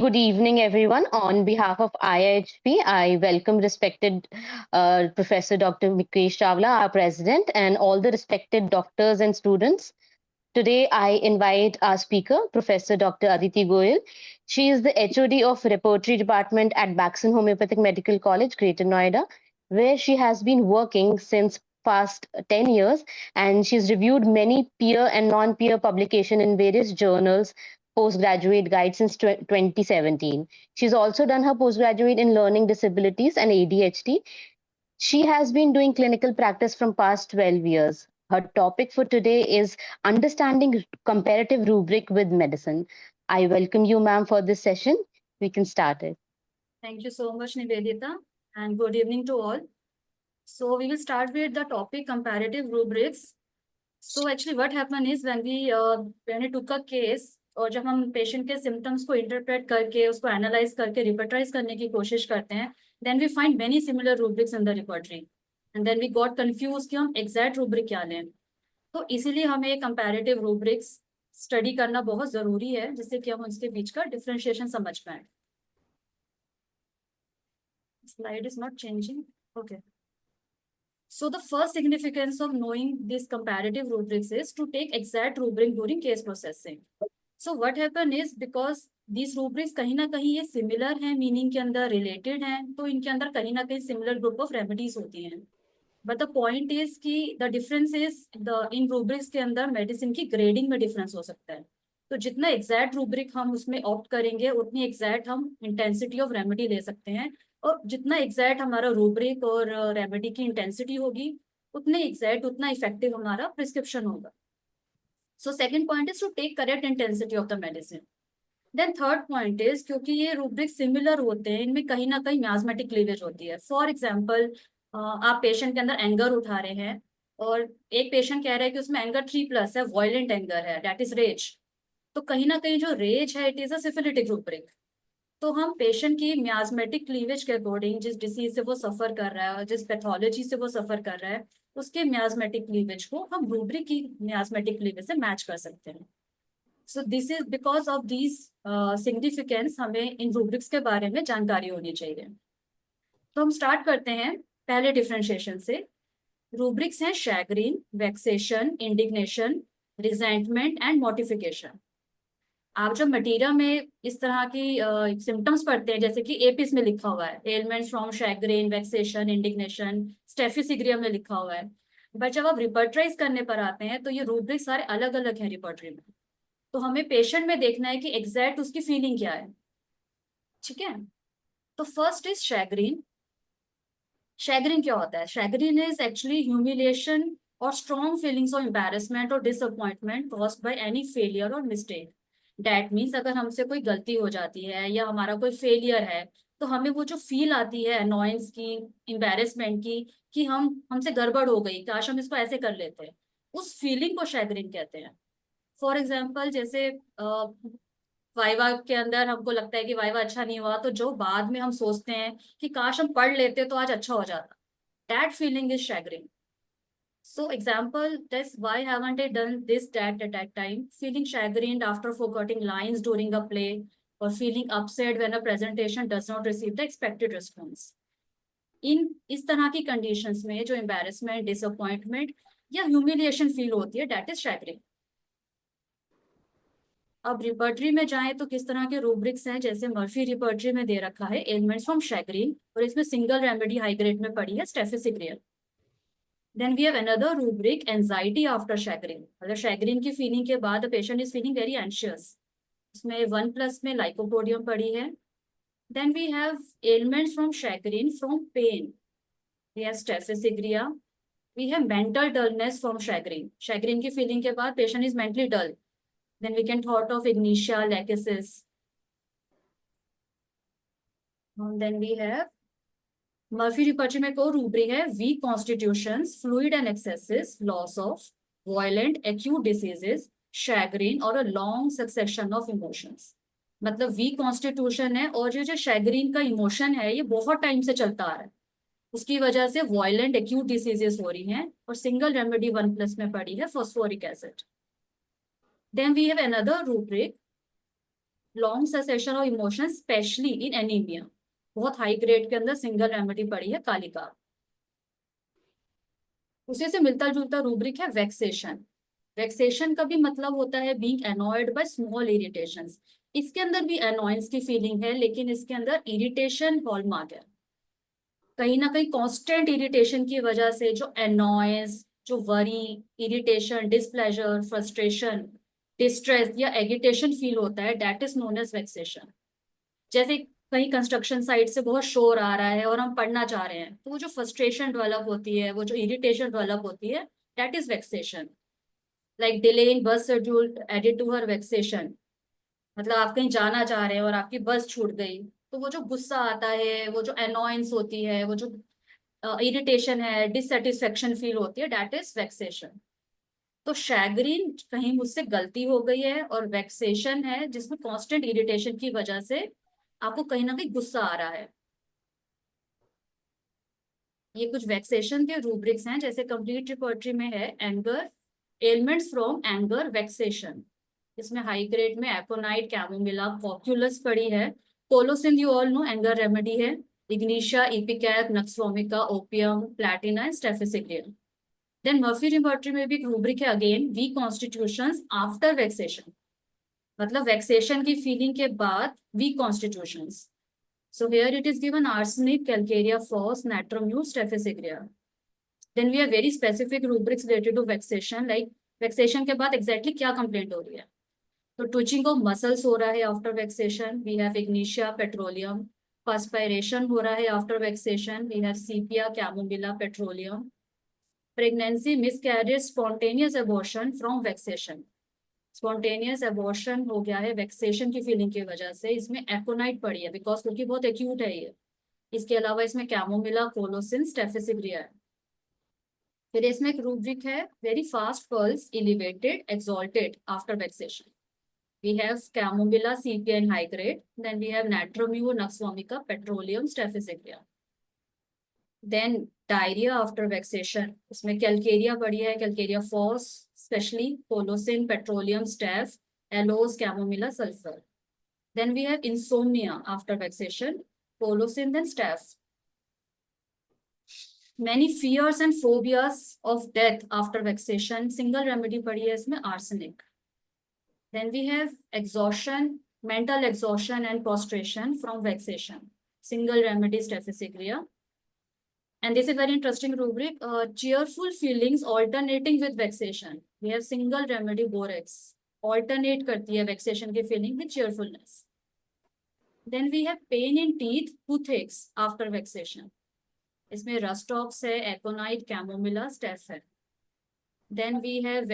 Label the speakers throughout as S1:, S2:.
S1: good evening, everyone. On behalf of IIHP, I welcome respected Professor Dr. Mikesh Chawla, our president, and all the respected doctors and students. Today, I invite our speaker, Professor Dr. Aditi Goyal. She is the HOD of Repertory Department at Baxen Homeopathic Medical College, Greater Noida, where she has been working since past 10 years, and she's reviewed many peer and non-peer publication in various journals, postgraduate guide since 2017. She's also done her postgraduate in learning disabilities and ADHD. She has been doing clinical practice from past 12 years. Her topic for today is understanding comparative rubric with medicine. I welcome you, ma'am, for this session. We can start it.
S2: Thank you so much, Nivedita, and good evening to all. So we will start with the topic comparative rubrics. So actually what happened is when we took a case, और जब हम patient के symptoms को interpret करके उसको analyse करके रिपर्टराइज करने की कोशिश करते हैं, then we find many similar rubrics in the repertory and then we got confuse कि हम एग्जैक्ट रूब्रिक क्या लें. तो इसीलिए हमें कंपैरेटिव रूब्रिक्स स्टडी करना बहुत जरूरी है, जिससे कि हम उसके बीच का डिफरेंशिएशन समझ पाए. Slide is not changing. Okay. So the first significance of knowing these comparative rubrics is to take exact rubric during case processing. So what happened is because these rubrics कहीं ना कहीं ये similar हैं, meaning के अंदर related हैं, तो इनके अंदर कहीं ना कहीं similar group of remedies होती हैं. But the point is कि the difference is in rubrics के अंदर medicine की grading में difference हो सकता है. तो जितना exact rubric हम उसमें opt करेंगे, उतनी exact हम intensity of remedy ले सकते हैं. और जितना एग्जैक्ट हमारा रूब्रिक और रेमेडी की इंटेंसिटी होगी, उतने एग्जैक्ट उतना इफेक्टिव हमारा प्रिस्क्रिप्शन होगा. So second point is to take correct intensity of the medicine. Then third point is क्योंकि ये रूब्रिक सिमिलर होते हैं, इनमें कहीं ना कहीं मियाजमेटिक क्लीवेज होती है. फॉर एग्जाम्पल, आप पेशेंट के अंदर एंगर उठा रहे हैं और एक पेशेंट कह रहा है कि उसमें एंगर 3+ है, वायलेंट एंगर है, दैट इज रेज. तो कहीं ना कहीं जो रेज है, it is a syphilitic rubric. तो हम पेशेंट की मियाजमेटिक क्लीवेज के अकॉर्डिंग, जिस डिसीज से वो सफर कर रहा है और जिस पैथोलॉजी से वो सफर कर रहा है, उसके मियाजमेटिक क्लीवेज को हम रूब्रिक की मियाजमेटिक क्लीवेज से मैच कर सकते हैं. सो this is because of these significance हमें इन रूब्रिक्स के बारे में जानकारी होनी चाहिए. तो हम स्टार्ट करते हैं पहले डिफ्रेंशिएशन से. रूब्रिक्स हैं shagreen, वेक्सेशन, indignation, resentment and mortification. आप जब मटीरियल में इस तरह की सिम्टम्स पढ़ते हैं, जैसे कि एपिस में लिखा हुआ है एलिमेंट्स फ्रॉम शैग्रेन, वेक्सेशन, इंडिग्नेशन, स्टेफिसिग्रियम में लिखा हुआ है, बट जब आप रिपर्टराइज करने पर आते हैं तो ये रूब्रिक सारे अलग अलग हैं रिपर्टरी में. तो हमें पेशेंट में देखना है कि एग्जैक्ट उसकी फीलिंग क्या है. ठीक है. तो फर्स्ट इज शैग्रीन. शैग्रीन क्या होता है? शैग्रीन इज एक्चुअली ह्यूमिलिएशन और स्ट्रॉन्ग फीलिंग्स ऑफ एम्बैरेसमेंट और disappointment caused by any failure और मिस्टेक. डैट मीन्स अगर हमसे कोई गलती हो जाती है या हमारा कोई फेलियर है, तो हमें वो जो फील आती है अनोयंस की, एम्बैरेसमेंट की, कि हमसे गड़बड़ हो गई, काश हम इसको ऐसे कर लेते हैं, उस फीलिंग को शैग्रीन कहते हैं. फॉर एग्जाम्पल, जैसे वाइवा के अंदर हमको लगता है कि वाइवा अच्छा नहीं हुआ, तो जो बाद में हम सोचते हैं कि काश हम पढ़ लेते तो आज अच्छा हो जाता, that feeling is chagrin. So example, test why haven't I done this that at that time? Feeling chagrined after forgetting lines during a play, or feeling upset when a presentation does not receive the expected response. इन इस तरह की conditions में जो embarrassment, disappointment या humiliation feel होती है, that is chagrin. अब repertory में जाएं तो किस तरह के रूब्रिक्स हैं, जैसे मर्फी रिपर्टरी में दे रखा है एलिमेंट्स फ्रॉम शैग्रिन, और इसमें सिंगल रेमेडी हाई ग्रेड में पड़ी है स्टेफिसिग्रियल. Then we have another rubric, anxiety after chagrin. मतलब chagrin की फीलिंग के बाद the patient is feeling very anxious. उसमें 1+ में lycopodium पड़ी है. Then we have ailments from chagrin from pain. We have stephysagria. We have mental dullness from chagrin. Chagrin की feeling के बाद patient is mentally dull. Then we can thought of ignitia, lachesis. And then we have Murphy repertory में को rubric है weak constitutions, fluid and excesses, loss of, violent acute diseases, chagrin और a long succession of emotions. मतलब weak constitution है और जो shagreen का emotion है ये बहुत टाइम से चलता आ रहा है, उसकी वजह से वायलेंट एक्यूट डिसीजेस हो रही हैं, और सिंगल रेमेडी 1+ में पड़ी है phosphoric acid. Then we have another rubric long cessation of emotion especially in anaemia, बहुत हाई ग्रेड के अंदर सिंगल रेमेडी पड़ी है कालिका। उसी से मिलता जुलता रूब्रिक है वेक्सेशन। वेक्सेशन का भी मतलब होता है being annoyed by small irritations. इसके अंदर भी अनॉयंस की फीलिंग है, लेकिन इसके अंदर इरिटेशन हॉलमार्क है। कहीं ना कहीं कांस्टेंट इरिटेशन की वजह से जो अनॉयंस, जो worry, irritation, displeasure, frustration, distress या एगिटेशन फील होता है, दैट इज नोन एज वेक्सेशन। जैसे कहीं कंस्ट्रक्शन साइट से बहुत शोर आ रहा है और हम पढ़ना चाह रहे हैं, तो वो जो फ्रस्ट्रेशन डेवलप होती है, वो जो इरिटेशन डेवलप होती है, दैट इज वेक्सेशन। लाइक डिलेइंग बस शेड्यूल एडिड टू हर वेक्सेशन। मतलब आप कहीं जाना चाह रहे हैं और आपकी बस छूट गई, तो वो जो गुस्सा आता है, वो जो अनोयंस होती है, वो जो इरिटेशन है, डिससेटिस्फेक्शन फील होती है, दैट इज वेक्सेशन। तो शैग्रीन कहीं मुझसे गलती हो गई है, और वेक्सेशन है जिसमें कांस्टेंट इरिटेशन की वजह से आपको कहीं ना कहीं गुस्सा आ रहा है। ये कुछ वेक्सेशन के रूब्रिक्स हैं, जैसे कंप्लीट रिपोर्टरी में है anger, elements from anger vexation. इसमें हाई ग्रेड में एकोनाइट, कैमोमिला, कॉक्यूलस पड़ी है। Colocynth you all know anger remedy है। Ignatia, ipecac, nux vomica, opium, platina, staphysagria. Then Murphy repertory में भी एक रूब्रिक है again, weak constitutions after vexation. मतलब वेक्सेशन की फीलिंग के बाद weak constitutions. So here it is given arsenic, calcarea, phos, natrum, staphysigria. Then we have very specific rubrics related to vexation, like vexation के बाद exactly क्या complaint हो रही है। तो twitching of muscles हो रहा है after vexation, we have ignitia, petroleum, perspiration हो रहा है after vexation, we have sepia, chamomilla, petroleum, pregnancy, miscarriage, spontaneous abortion from vexation। Spontaneous abortion हो गया है वेक्सेशन की फीलिंग की वजह से, इसमें एकोनाइट पड़ी है बिकॉज क्योंकि बहुत एक्यूट है ये। इसके अलावा इसमें कैमोमिला, कोलोसिन, स्टेफिसिग्रिया है। फिर इसमें एक रूब्रिक है very fast pulse elevated exalted after vexation. We have chamomilla, sepia in high grade, then we have natrum mur, nux vomica, petroleum, staphysagria. Then diarrhoea after vexation, इसमें कैलकेरिया पड़ी है, calcarea phos, specially colocynth, petroleum, staph, aloes, chamomilla, sulphur. Then we have insomnia after vexation, Polosin, then staph. Many fears and phobias of death after vexation, single remedy पड़ी है इसमें arsenic. Then we have exhaustion, mental exhaustion and prostration from vexation, single remedy stephysagria. And this is very interesting rubric, cheerful feelings alternating with vexation. We have single remedy borax, alternate करती है vexation की feeling with cheerfulness. Then we have pain in teeth, toothaches after vexation. इसमें rhus tox है, एकोनाइट, chamomilla, Steph है। Then we have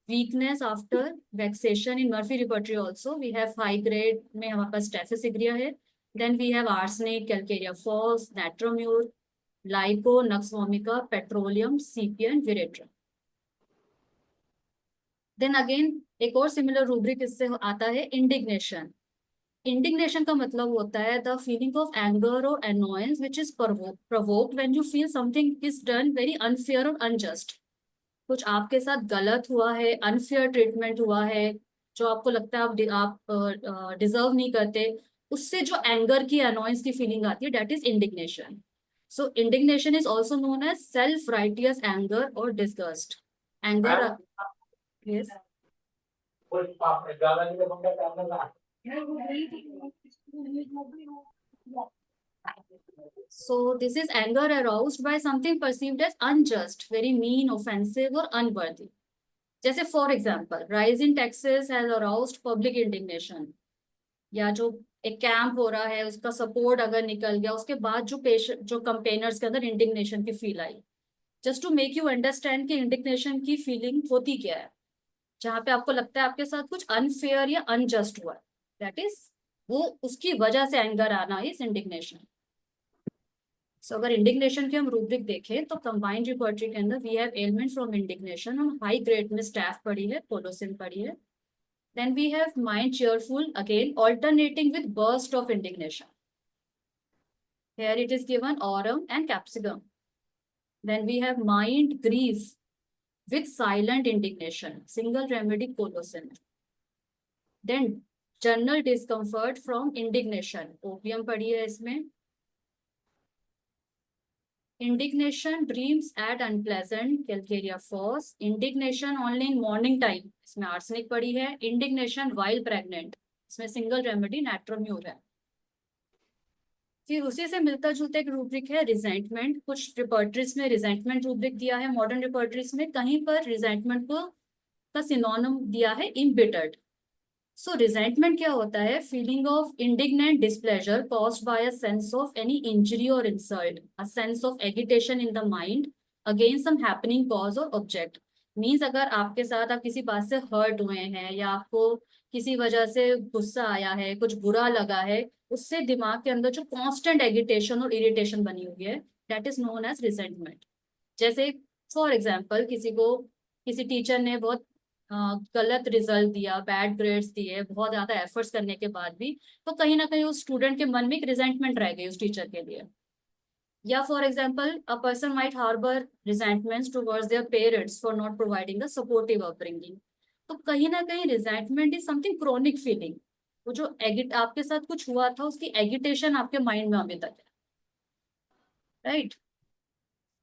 S2: weakness after vexation in Murphy repertory also. We have high grade में हमारे पास स्टेफिसिग्रिया है। Then we have arsenic, calcarea falls, natromure, lyco, nux vomica, petroleum, sepia, veratrum. Then again एक और similar rubric इससे आता है indignation. Indignation का मतलब होता है द फीलिंग ऑफ एंगर और annoyance which is provoked when you feel something is done very unfair और अनजस्ट। कुछ आपके साथ गलत हुआ है, अनफेयर ट्रीटमेंट हुआ है, जो आपको लगता है आप डिजर्व नहीं करते, उससे जो एंगर की, अनोयंस की फीलिंग आती है, that is indignation. So indignation is also known as self righteous anger और disgust. Anger, yes. So this is anger aroused by something perceived as unjust, very mean, offensive or unworthy. जैसे for example rise in taxes has aroused public indignation, या जो एक camp हो रहा है उसका support अगर निकल गया, उसके बाद जो पेशेंट, जो कंपेनर्स के अंदर इंडिग्नेशन की फील आई। Just to make you understand कि इंडिग्नेशन की फीलिंग होती क्या है, जहाँ पे आपको लगता है आपके साथ कुछ अनफेयर या अनजस्ट हुआ है, दैट इज वो उसकी वजह से एंगर आना इज इंडिग्नेशन। सो अगर इंडिग्नेशन की हम रूब्रिक देखें तो कंबाइंड रिपोर्टरी के अंदर we have element from indignation, और हाई ग्रेड में स्टैफ पड़ी है, कोलोसिन पड़ी है। Then we have mind cheerful, again alternating with burst of indignation, here it is given aurum and capsicum. Then we have mind grief with silent indignation, single remedy colocynth. Then general discomfort from indignation, opium पढ़ी है इसमें। Indignation, dreams at unpleasant, calcarea phos. Indignation only in morning time, इसमें arsenic पड़ी है। Indignation while pregnant, इसमें single remedy नाइट्रोम्यूर है। फिर उसी से मिलता जुलता एक रूब्रिक है रिजेंटमेंट। कुछ रिपर्टरीज में रिजेंटमेंट रूब्रिक दिया है, मॉडर्न रिपर्टरीज में कहीं पर रिजेंटमेंट को का सिनोनिम दिया है इम्बिटर्ड। सो रिजेंटमेंट क्या होता है? Feeling of indignant displeasure caused by a sense of any injury और insult, a sense of agitation in the mind against some happening cause और ऑब्जेक्ट। मीन्स अगर आपके साथ आप किसी बात से हर्ट हुए हैं या आपको किसी वजह से गुस्सा आया है, कुछ बुरा लगा है, उससे दिमाग के अंदर जो कांस्टेंट एगिटेशन और इरिटेशन बनी हुई है, that is known as resentment. जैसे फॉर एग्जाम्पल किसी टीचर ने बहुत गलत रिजल्ट दिया, बैड ग्रेड्स दिए, बहुत ज्यादा एफर्ट्स करने के बाद भी, तो कहीं ना कहीं उस स्टूडेंट के मन में एक रिजेंटमेंट रह गई उस टीचर के लिए। या for example a person might harbour resentments towards their parents for not providing a supportive upbringing. तो कहीं ना कहीं resentment is something chronic feeling. वो जो एगिट आपके साथ कुछ हुआ था, उसकी एगिटेशन आपके माइंड में अभी तक है, राइट?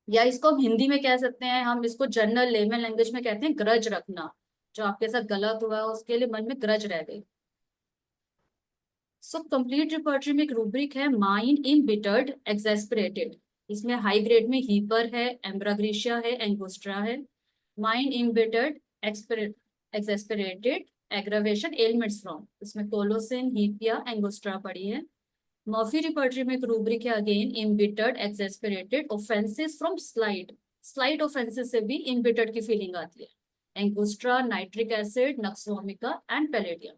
S2: या इसको हम हिंदी में कह सकते हैं, हम इसको जनरल लेमन लैंग्वेज में कहते हैं ग्रज रखना। जो आपके साथ गलत हुआ है उसके लिए मन में ग्रज रह गई। सो कंप्लीट रिपर्टरी में एक रूब्रिक है माइंड इम्बिटर्ड एक्सेस्परेटेड। इसमें हाई ग्रेड में हीपर है, एम्ब्राग्रेशिया है, एंगोस्ट्रा है। माइंड इम्बिटर्ड एक्सेस्परेटेड एग्रावेशन एलिमेंट्स फ्रॉम, इसमें कोलोसिन, हीपिया, एंगोस्ट्रा पड़ी है। मर्फी रिपर्टरी में एक रूब्रिक है again embittered exasperated offences from slight. Slight offences से भी इम्बिटर्ड की फीलिंग आती है। Angustura, nitric acid, nux vomica and palladium.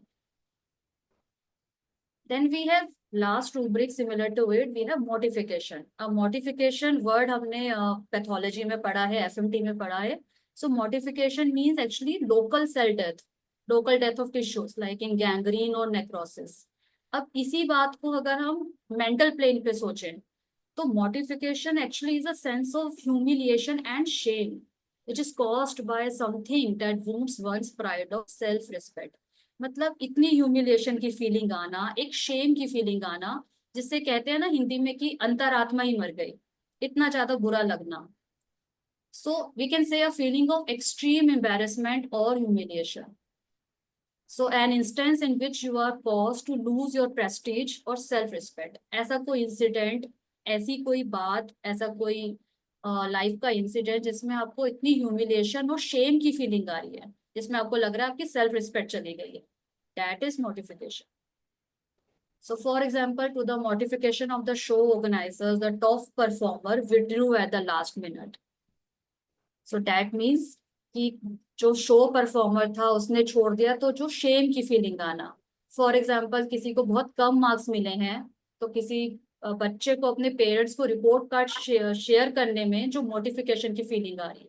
S2: Then we have last rubric similar to it, we have mortification. अब mortification word हमने pathology में पढ़ा है, एफएमटी में पढ़ा है। So mortification means actually local death of tissues like in gangrene or necrosis. अब इसी बात को अगर हम मेंटल प्लेन पे सोचें, तो mortification actually is a sense of humiliation and shame which is caused by something that wounds one's pride or self-respect. मतलब इतनी ह्यूमिलिएशन की फीलिंग आना, एक शेम की फीलिंग आना, जिससे कहते हैं ना हिंदी में कि अंतरात्मा ही मर गई, इतना ज्यादा बुरा लगना। सो we can say a feeling of extreme embarrassment और humiliation. So an instance in which you are caused to lose your prestige और सेल्फ रिस्पेक्ट। ऐसा कोई इंसिडेंट, ऐसी कोई बात, ऐसा कोई लाइफ का इंसिडेंट जिसमें आपको इतनी ह्यूमिलिएशन और शेम की फीलिंग आ रही है, जिसमें आपको लग रहा है आपकी सेल्फ रिस्पेक्ट चली गई है, that is mortification. So for example, to the mortification of the show organizers, the top performer withdrew at the last minute. So that means कि जो शो परफॉर्मर था उसने छोड़ दिया, तो जो शेम की फीलिंग आना। फॉर एग्जाम्पल किसी को बहुत कम मार्क्स मिले हैं, तो किसी बच्चे को अपने पेरेंट्स को रिपोर्ट कार्ड शेयर करने में जो मोटिफिकेशन की फीलिंग आ रही है,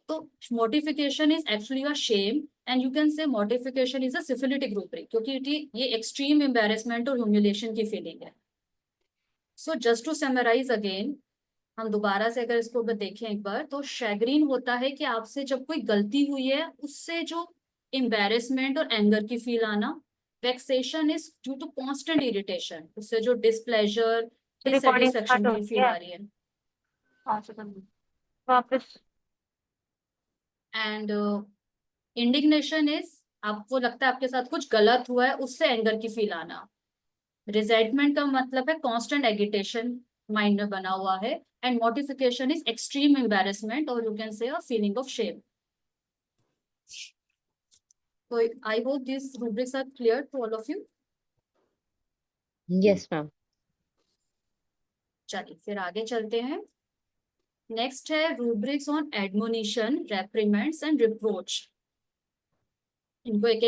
S2: तो mortification is actually a shame and you can say mortification is a syphilitic rubric, क्योंकि ये एक्सट्रीम एम्बेरसमेंट और ह्यूमिलेशन की फीलिंग है। So just to summarise again, हम दोबारा से अगर इसको देखें एक बार, तो शैग्रीन होता है कि आपसे जब कोई गलती हुई है उससे जो एम्बेरसमेंट और एंगर की फील आना। Vexation is due to constant irritation, उससे जो डिसप्लेजर,
S3: रिकॉर्डिंग
S2: डिससेटिस्फेक्शन
S3: स्टार्ट हो
S2: की
S3: गई
S2: फील
S3: है।
S2: आ रही है।
S3: 5 सेकंड वापस।
S2: एंड इंडिग्नेशन इज आपको लगता है आपके साथ कुछ गलत हुआ है, उससे एंगर की फील आना। रिजेंटमेंट का मतलब है कांस्टेंट एगिटेशन माइंड में बना हुआ है। And mortification is extreme embarrassment और you can say a feeling of shame. So I hope these rubrics are clear to all of you.
S1: Yes, ma'am.
S2: चलिए फिर आगे चलते हैं। नेक्स्ट है rubrics on admonition, रेप्रिमेंड्स and reproach. इनको एक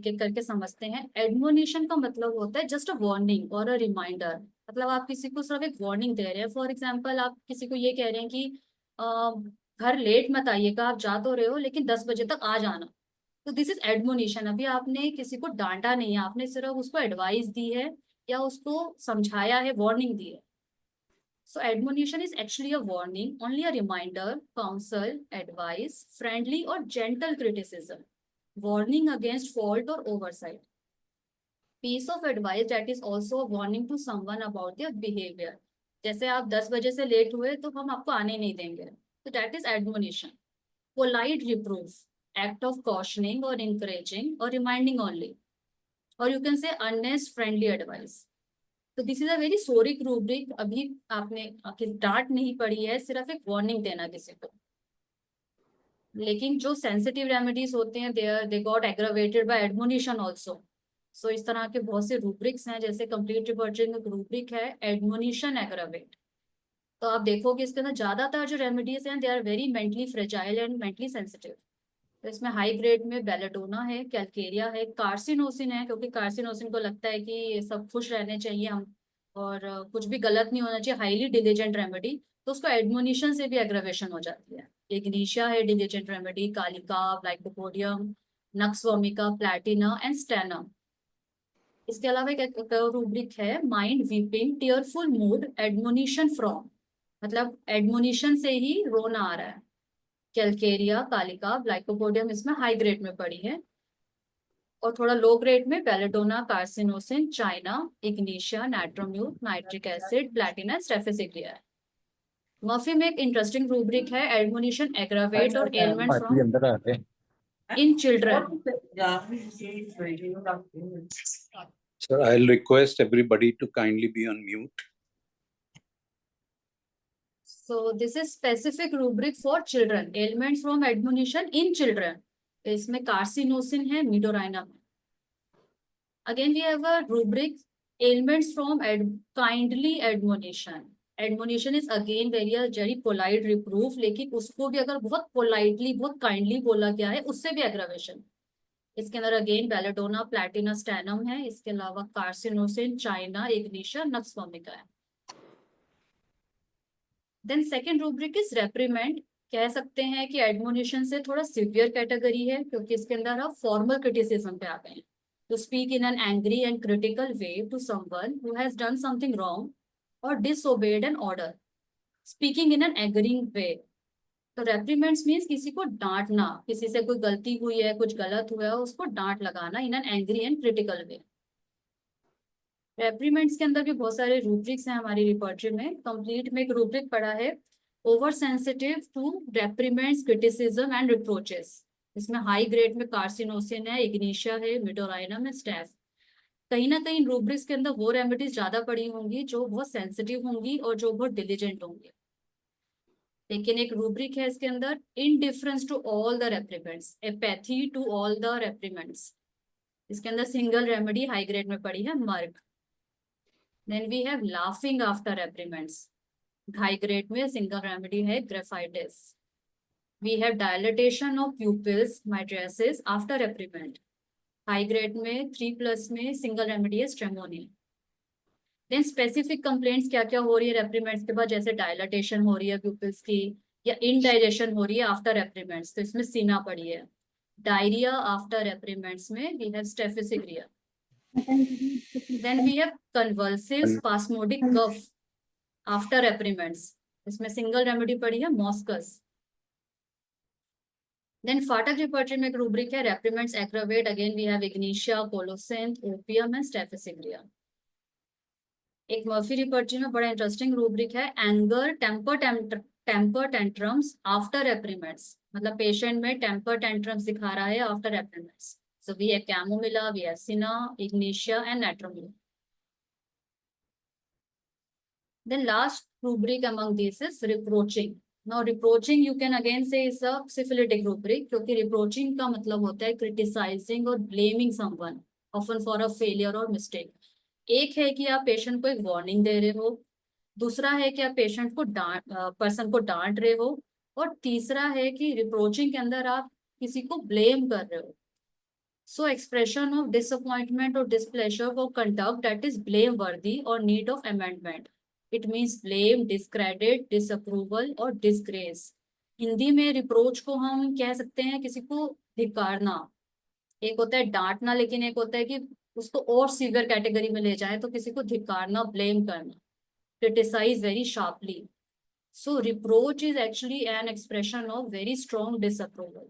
S2: एक करके समझते हैं। एडमोनिशन का मतलब होता है जस्ट अ वार्निंग और अ रिमाइंडर। मतलब आप किसी को सिर्फ एक वार्निंग दे रहे हैं। फॉर एग्जाम्पल आप किसी को ये कह रहे हैं कि घर लेट मत आइएगा, आप जा तो रहे हो लेकिन 10 बजे तक आ जाना। तो दिस इज एडमोनिशन। अभी आपने किसी को डांटा नहीं है, आपने सिर्फ उसको एडवाइस दी है या उसको समझाया है, वार्निंग दी है। So admonition is actually a warning, only a reminder, counsel, advice, friendly or gentle criticism, warning against fault or oversight. piece of advice that is also a warning to someone about their behavior. जैसे आप 10 बजे से late हुए तो हम आपको आने नहीं देंगे, तो that is admonition. Polite reproof, act of cautioning or encouraging or reminding only, or you can say earnest friendly advice. तो this is a very सोरिक rubric. अभी आपने डांट नहीं पड़ी है, सिर्फ एक वार्निंग देना किसी को. लेकिन जो सेंसिटिव रेमेडीज होते हैं they got aggravated by admonition also. So इस तरह के बहुत से रूब्रिक्स हैं, जैसे कंप्लीट रिपर्चरिंग रूब्रिक है एडमोनिशन एग्रावेट. तो आप देखोगे इसके अंदर ज्यादातर जो रेमेडीज हैं they are very mentally fragile and mentally sensitive. तो इसमें हाई ग्रेड में बेलेडोना है, कैल्केरिया है, कार्सिनोसिन है, क्योंकि कार्सिनोसिन को लगता है कि सब खुश रहने चाहिए हम और कुछ भी गलत नहीं होना चाहिए, हाईली डिलीजेंट रेमेडी. तो उसको एडमोनिशन से भी एग्रावेशन हो जाती है. इग्निशिया है diligent remedy, kali carb, lycopodium, nux vomica, platina and stannum. इसके अलावा एक रूब्रिक है mind weeping tearful mood admonition from, मतलब एडमोनिशन से ही रोना आ रहा है. कैल्केरिया, कालिका, लाइकोपोडियम इसमें हाई ग्रेड में पड़ी है. और थोड़ा लो ग्रेड में belladonna, carcinosin, china, ignatia, natrum mur, nitric acid, platina, staphysagria है. मर्फी में एक इंटरेस्टिंग रूब्रिक है एडमोनिशन एग्रावेट और ailment from in children.
S4: Sir, I'll request everybody to kindly be on mute.
S2: So this is specific rubric for children, ailments from admonition in children. तो इसमें carcinosin है मिडोराइना में. Again we have a rubric ailments from kindly admonition. Admonition is again very polite reproof, लेकिन उसको भी अगर बहुत politely, बहुत kindly बोला गया है उससे भी aggravation. इसके अंदर अगेन बेलेडोना, प्लैटिना, स्टेनम है. इसके अलावा carcinosin, china, ignatia, nux vomica है. Then second rubric is reprimand. कह सकते हैं कि एडमोनिशन से थोड़ा सिवियर कैटेगरी है, क्योंकि इसके अंदर आप फॉर्मल क्रिटिसिज्म पे आ गए हैं. To speak in an angry and critical way to someone who has done something wrong और disobeyed an order. Speaking in an एग्रिंग वे. तो रेप्रीमेंड्स मीन्स किसी को डांटना, किसी से कोई गलती हुई है, कुछ गलत हुआ है, उसको डांट लगाना in an angry and critical way. Reprimands के अंदर भी बहुत सारे रूब्रिक्स हैं हमारी रिपर्टरी में. कंप्लीट में एक रूब्रिक पड़ा है over sensitive to reprimands, criticism and reproaches. इसमें हाई ग्रेड में कार्सिनोसिन है, इग्निशिया है, मिडोराइनम है, स्टेफ. कहीं ना कहीं रूब्रिक्स के अंदर वो रेमेडीज ज्यादा पड़ी होंगी जो बहुत सेंसिटिव होंगी और जो बहुत डिलीजेंट होंगी. लेकिन एक रूब्रिक है इसके अंदर indifference to all the reprimands, apathy to all the reprimands. इसके अंदर सिंगल रेमेडी हाई ग्रेड में पड़ी है merc. Then we have laughing after reprimands. High grade में single remedy है graphitis. We have dilatation of pupils, mydriasis after reprimand. High grade में 3+ में single remedy है stremonia. Then specific complaints क्या क्या हो रही है reprimands के बाद, जैसे dilatation हो रही है pupils की या indigestion हो रही है after reprimands, तो इसमें सीना पड़ी है. Diarrhea after reprimands में we have staphylococcus. Then we have convulsive spasmodic cough after reprimands. इसमें सिंगल रेमेडी पड़ी है मॉस्कस. Then फाटक रिपर्टरी में एक रूब्रिक है reprimands aggravate. Again we have ignitia, colocynth, opium and staphylococcus. एक मर्फी रिपर्टरी में बड़ा इंटरेस्टिंग रूब्रिक है एंगर टेम्पर टेंट्रम्स आफ्टर रेप्रिमेंड्स. मतलब पेशेंट में टेम्पर टेंट्रम्स दिखा रहा है after रेप्रिमेंड्स. So we have chamomilla, we have cinna, ignitia and natromyl. Then last rubric among these is reproaching. Now reproaching you can again say is a syphilitic rubric, क्योंकि reproaching का मतलब होता है criticizing और blaming someone often for a failure or mistake. एक है कि आप पेशेंट को एक वार्निंग दे रहे हो, दूसरा है कि आप पेशेंट को पर्सन को डांट रहे हो, और तीसरा है कि रिप्रोचिंग के अंदर आप किसी को ब्लेम कर रहे हो. So expression of disappointment or displeasure for conduct that is blameworthy or need of amendment. It means blame, discredit, disapproval और disgrace. हिंदी में रिप्रोच को हम कह सकते हैं किसी को धिक्कारना. एक होता है डांटना, लेकिन एक होता है कि उसको और सीवियर कैटेगरी में ले जाए, तो किसी को धिक्कारना, ब्लेम करना, criticize very sharply. So reproach is actually an expression of very strong disapproval.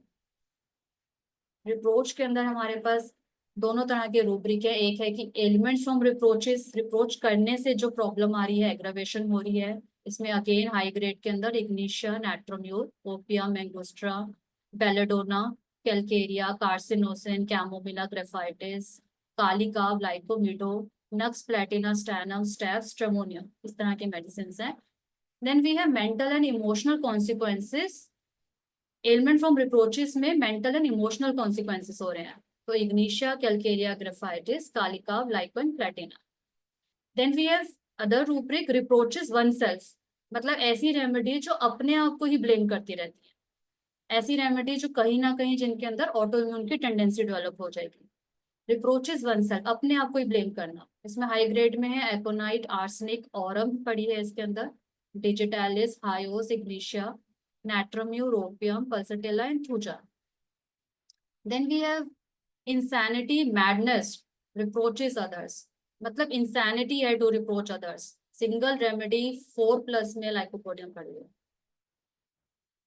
S2: Reproach के अंदर हमारे पास दोनों तरह के रूब्रिक है। एक है कि एलिमेंट्स फ्रॉम रिप्रोचेस, रिप्रोच करने से जो प्रॉब्लम आ रही है, एग्रावेशन हो रही है, इसमें अगेन हाई ग्रेड के अंदर ignatia, natrum mur, opium, angustura, belladonna, calcarea, carcinosin, chamomilla, graphites, kali carb, lyco medo, nux platina, stannum, staph, stramonium, इस तरह के मेडिसिन हैं। Then we have mental and emotional consequences. Ailment from reproaches में मेंटल एंड इमोशनल कॉन्सिक्वेंसेस हो रहे हैं, तो ignatia, calcarea, graphites, kali carb, lyco, platina. Then we have other rubric, reproaches oneself, मतलब ऐसी रेमेडी जो अपने आप को ही ब्लेम करती रहती है, ऐसी रेमेडी जो कहीं ना कहीं जिनके अंदर ऑटो इम्यून की टेंडेंसी डेवलप हो जाएगी। रिप्रोचेस वन सेल्फ, अपने आप को ही ब्लेम करना, इसमें हाई ग्रेड में है एकोनाइट, आर्सेनिक, ऑरम पड़ी है इसके अंदर, digitalis, hyos, ignatia, natrum mur, opium, pulsatilla and thuja. Then we have insanity, madness, reproaches others, मतलब इंसैनिटी है to reproach others, single remedy 4+ में लाइकोपोडियम पड़ी है।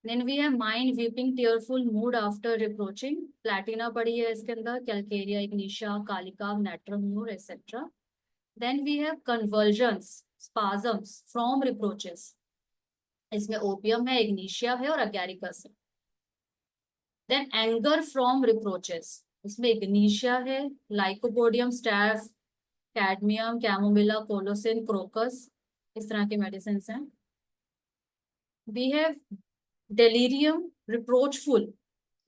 S2: Then we have mind, weeping, tearful mood after reproaching, platina पड़ी है इसके अंदर, calcarea, ignatia, kali carb, natrum mur etcetera. Then we have convulsions, spasms from reproaches, इसमें ओपियम है, इग्निशिया है और अगैरिकस है। देन एंगर फ्रॉम रिप्रोचेस, इसमें इग्निशिया है, lycopodium, staph, cadmium, chamomilla, colocynth, crocus, इस तरह के मेडिसिन हैं। We have delirium, reproachful,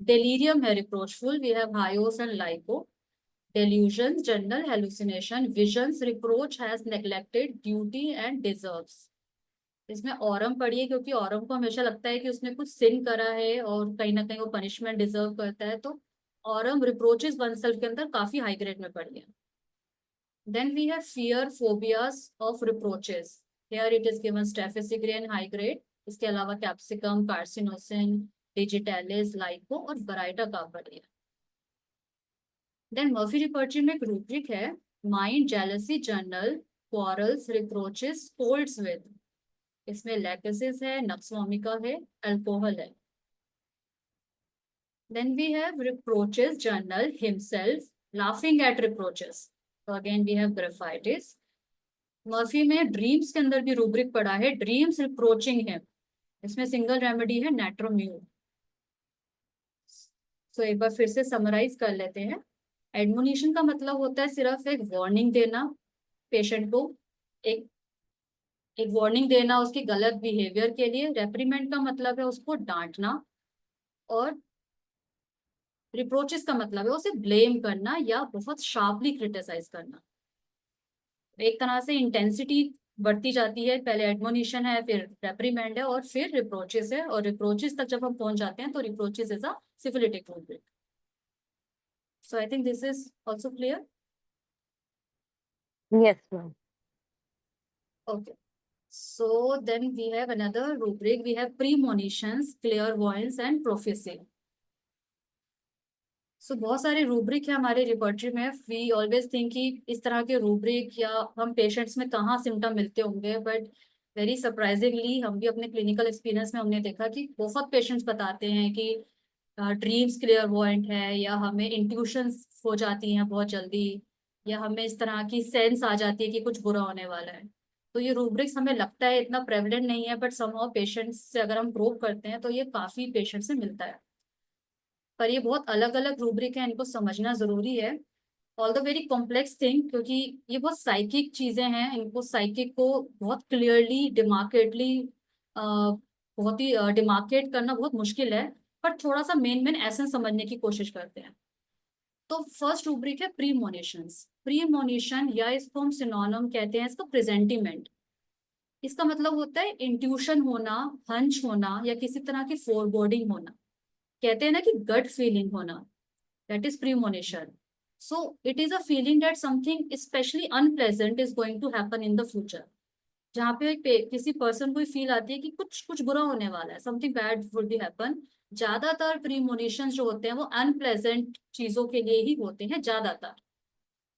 S2: delirium है reproachful, we have hyos and lyco, delusions, general hallucination, visions, reproach has neglected duty and deserves, इसमें Aurum पड़ी है क्योंकि औरम को हमेशा लगता है कि उसने कुछ सिन करा है और कहीं ना कहीं वो पनिशमेंट डिजर्व करता है, तो औरम रिप्रोचेस वन सेल्फ के अंदर काफी हाई ग्रेड में पड़ी है। Then we have fear, phobias of reproaches, here it is given staphysagria high grade, इसके अलावा कैप्सिकम, कार्सिनोसिन, डिजिटालिस, लाइको और बराइटा का पड़ी है। देन मर्फी रिपर्ची में एक रूब्रिक है, mind, jealousy, general, quarrels, reproaches, scolds with, इसमें लैक्सिस है, नक्सवामिका है, अल्कोहल है। Then we have reproaches general, himself, laughing at reproaches, तो again we have graphites. Murphy में ड्रीम्स के अंदर भी रूब्रिक पड़ा है, ड्रीम्स रिप्रोचिंग है, इसमें सिंगल रेमेडी है नाट्रोम्यूर। तो एक बार फिर से समराइज कर लेते हैं। एडमोनिशन का मतलब होता है सिर्फ एक वार्निंग देना पेशेंट को, एक एक वार्निंग देना उसकी गलत बिहेवियर के लिए। रेप्रीमेंट का मतलब है उसको डांटना, और रिप्रोचेस का मतलब है उसे ब्लेम करना या बहुत शार्पली क्रिटिसाइज करना। एक तरह से इंटेंसिटी बढ़ती जाती है, पहले एडमोनिशन है, फिर रेप्रीमेंड है और फिर रिप्रोचेस है, और रिप्रोचेस तक जब हम पहुंच जाते हैं तो reproaches is a syphilitic rubric. So I think this is also clear.
S1: Yes, ma'am.
S2: Okay. So then we have another rubric. We have premonitions, clairvoyance and prophecy. So बहुत सारे रूब्रिक है हमारे रिपर्टरी में। वी ऑलवेज थिंक कि इस तरह के rubric या हम पेशेंट्स में कहाँ सिम्टम मिलते होंगे, बट वेरी सरप्राइजिंगली हम भी अपने क्लिनिकल एक्सपीरियंस में हमने देखा कि बहुत पेशेंट्स बताते हैं कि ड्रीम्स क्लियरवॉयंट है, या हमें इंट्यूशंस हो जाती हैं बहुत जल्दी, या हमें इस तरह की सेंस आ जाती है कि कुछ बुरा होने वाला है। तो ये रूब्रिक्स हमें लगता है इतना प्रेवलेंट नहीं है, बट समहाउ पेशेंट्स से अगर हम प्रोब करते हैं तो ये काफी पेशेंट से मिलता है। पर ये बहुत अलग अलग रूब्रिक है, इनको समझना जरूरी है। All the very complex thing, क्योंकि ये बहुत साइकिक चीजें हैं, इनको साइकिक को बहुत क्लियरली डिमार्केटली बहुत ही डिमार्केट करना बहुत मुश्किल है, पर थोड़ा सा मेन मेन एसेंस समझने की कोशिश करते हैं। तो फर्स्ट रूब्रिक है प्रीमोनिशंस। प्रीमोनिशन या इसको हम सिनोनिम कहते हैं इसका प्रेजेंटिमेंट। इसका मतलब होता है इंट्यूशन होना, हंच होना, या किसी तरह की फोरबोर्डिंग होना। कहते हैं ना कि गट फीलिंग होना, that is premonition. So it is a feeling that something especially unpleasant is going to happen in the future. जहाँ पे किसी पर्सन को फील आती है कि कुछ कुछ बुरा होने वाला है, something bad would be happen. ज्यादातर प्रीमोनिशन जो होते हैं वो अनप्लेजेंट चीजों के लिए ही होते हैं, ज्यादातर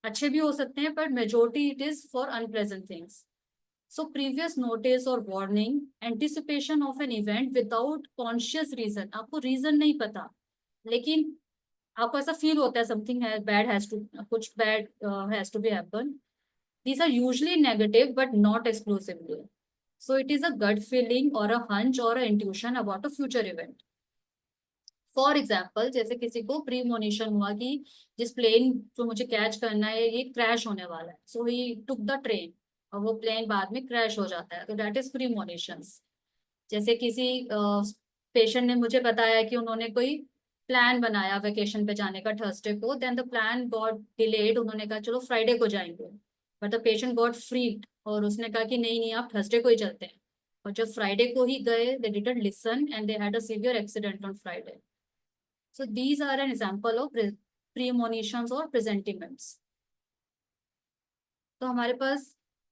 S2: अच्छे भी हो सकते हैं, पर majority it is for unpleasant things. So previous notice और warning, anticipation of an event without conscious reason, आपको रीजन नहीं पता लेकिन आपको ऐसा फील होता है समथिंग है बैड हैज टू, कुछ bad has to be happen, these are usually negative but not exclusively. So it is a gut feeling or a hunch or a intuition about a future event. For example, जैसे किसी को premonition हुआ कि जिस plane जो मुझे catch करना है ये क्रैश होने वाला है, सो ही टुक द ट्रेन और वो प्लेन बाद में क्रैश हो जाता है, तो दैट इज प्रीमोनिशंस। जैसे किसी पेशेंट ने मुझे बताया कि उन्होंने कोई प्लान बनाया वेकेशन पे जाने का थर्सडे को, then the plan got delayed, उन्होंने कहा चलो फ्राइडे को जाएंगे, but the patient got freed और उसने कहा कि नहीं नहीं आप थर्सडे को ही चलते हैं, और जब फ्राइडे को ही गए they didn't listen and they had a severe accident on Friday. So these are an example of premonitions or presentiments. तो हमारे पास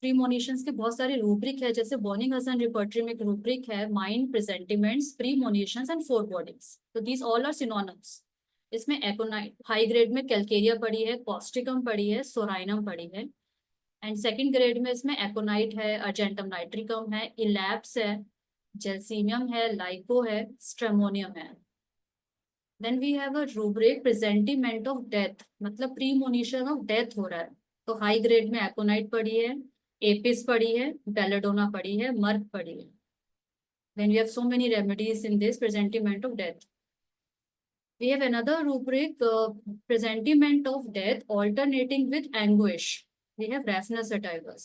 S2: प्रीमोनिशंस के बहुत सारे रूब्रिक है, जैसे बॉनिंग-हसन रिपर्टरी में एक रूब्रिक है माइंड, प्रेजेंटिमेंट्स, प्रीमोनिशंस एंड फोरबॉडिंग्स। तो दीज ऑल आर सिनोनिम्स। इसमें एकोनाइट हाई ग्रेड में कैलकेरिया पड़ी है, कॉस्टिकम पड़ी है, सोराइनम पड़ी है, एंड सेकंड ग्रेड में इसमें एकोनाइट है, अर्जेंटम नाइट्रिकम है, इलैप्स है, जेल्सीमियम है, लाइको है, स्ट्रेमोनियम है। Then we have a rubric presentiment of death, मतलब प्रीमोनिशन ऑफ डेथ हो रहा है, तो हाई ग्रेड में एकोनाइट पड़ी है, एपिस पड़ी है, बेलेडोना पड़ी है, मर्क पड़ी है। Then we have so many remedies in this presentiment of death. We have another rubric, presentiment of death alternating with anguish. We have rashness sativus.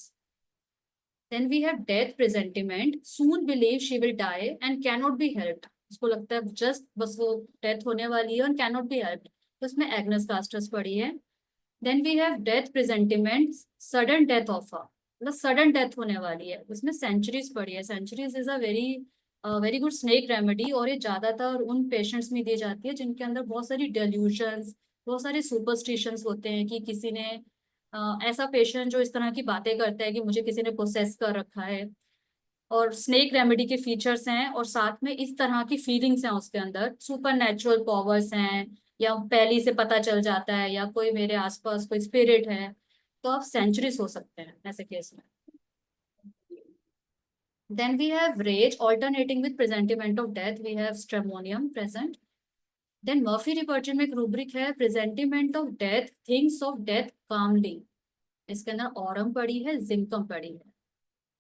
S2: Then we have death presentiment, soon believe she will die and cannot be helped. उसको लगता है just बस वो death होने वाली है और cannot be helped, तो उसमें एग्नस कास्टस पड़ी है। Then we have death presentiment, sudden death of, मतलब सडन डेथ होने वाली है, उसमें सेंचुरीज पड़ी है। Cenchris is a very good snake remedy, और ये ज्यादातर उन पेशेंट्स में दी जाती है जिनके अंदर बहुत सारी डेल्यूशंस, बहुत सारे सुपरस्टिशंस होते हैं कि किसी ने ऐसा पेशेंट जो इस तरह की बातें करता है कि मुझे किसी ने पोसेस कर रखा है, और स्नेक रेमेडी के फीचर्स हैं, और साथ में इस तरह की फीलिंग्स हैं उसके अंदर, सुपर नेचुरल पावर्स हैं, या पहले से पता चल जाता है, या कोई मेरे आसपास कोई स्पिरिट है, तो आप सेंचुरीज हो सकते हैं ऐसे केस में। Then we have rage alternating with presentiment of death. We have stramonium present. Then Murphy repertory में एक rubric है presentiment of death, thinks of death calmly. इसके अंदर ऑरम पड़ी है, जिंकम पड़ी है।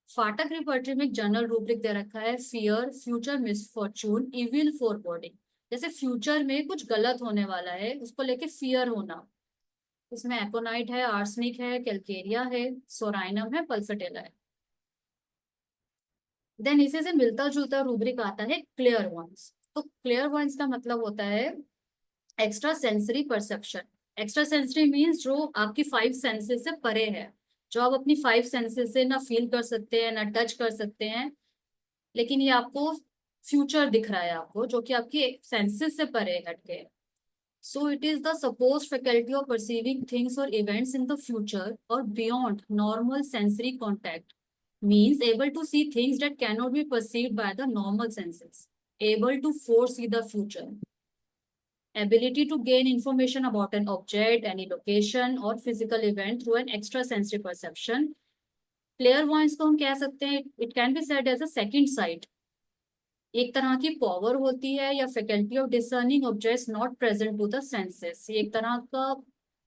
S2: फाटक रिपर्टरी में एक जनरल रूब्रिक दे रखा है फियर, फ्यूचर मिसफॉर्चून, इविल फोरबॉडिंग। जैसे फ्यूचर में कुछ गलत होने वाला है उसको लेके फियर होना, इसमें एकोनाइट है, आर्सेनिक है, कैलकेरिया है, सोराइनम है, पल्सटेला है। देन इसी से मिलता जुलता रूब्रिक आता है क्लियर वॉइस। तो क्लियर वॉइस का मतलब होता है extra sensory perception. Extra sensory means जो आपकी 5 सेंसेस से परे है, जो आप अपनी 5 सेंसेस से ना फील कर सकते हैं ना टच कर सकते हैं, लेकिन ये आपको फ्यूचर दिख रहा है आपको, जो कि आपकी सेंसेस से परे हटके। So it is the suppose faculty of perceiving things और इवेंट्स इन द फ्यूचर और beyond normal sensory contact, means able to see things that cannot be perceived by the normal senses, able to foresee the future, ability to gain information about an object, any location or physical event through an extrasensory perception. Clairvoyance को हम कह सकते हैं, it can be said as a second sight. एक तरह की power होती है या faculty of discerning objects not present to the senses. ये एक तरह का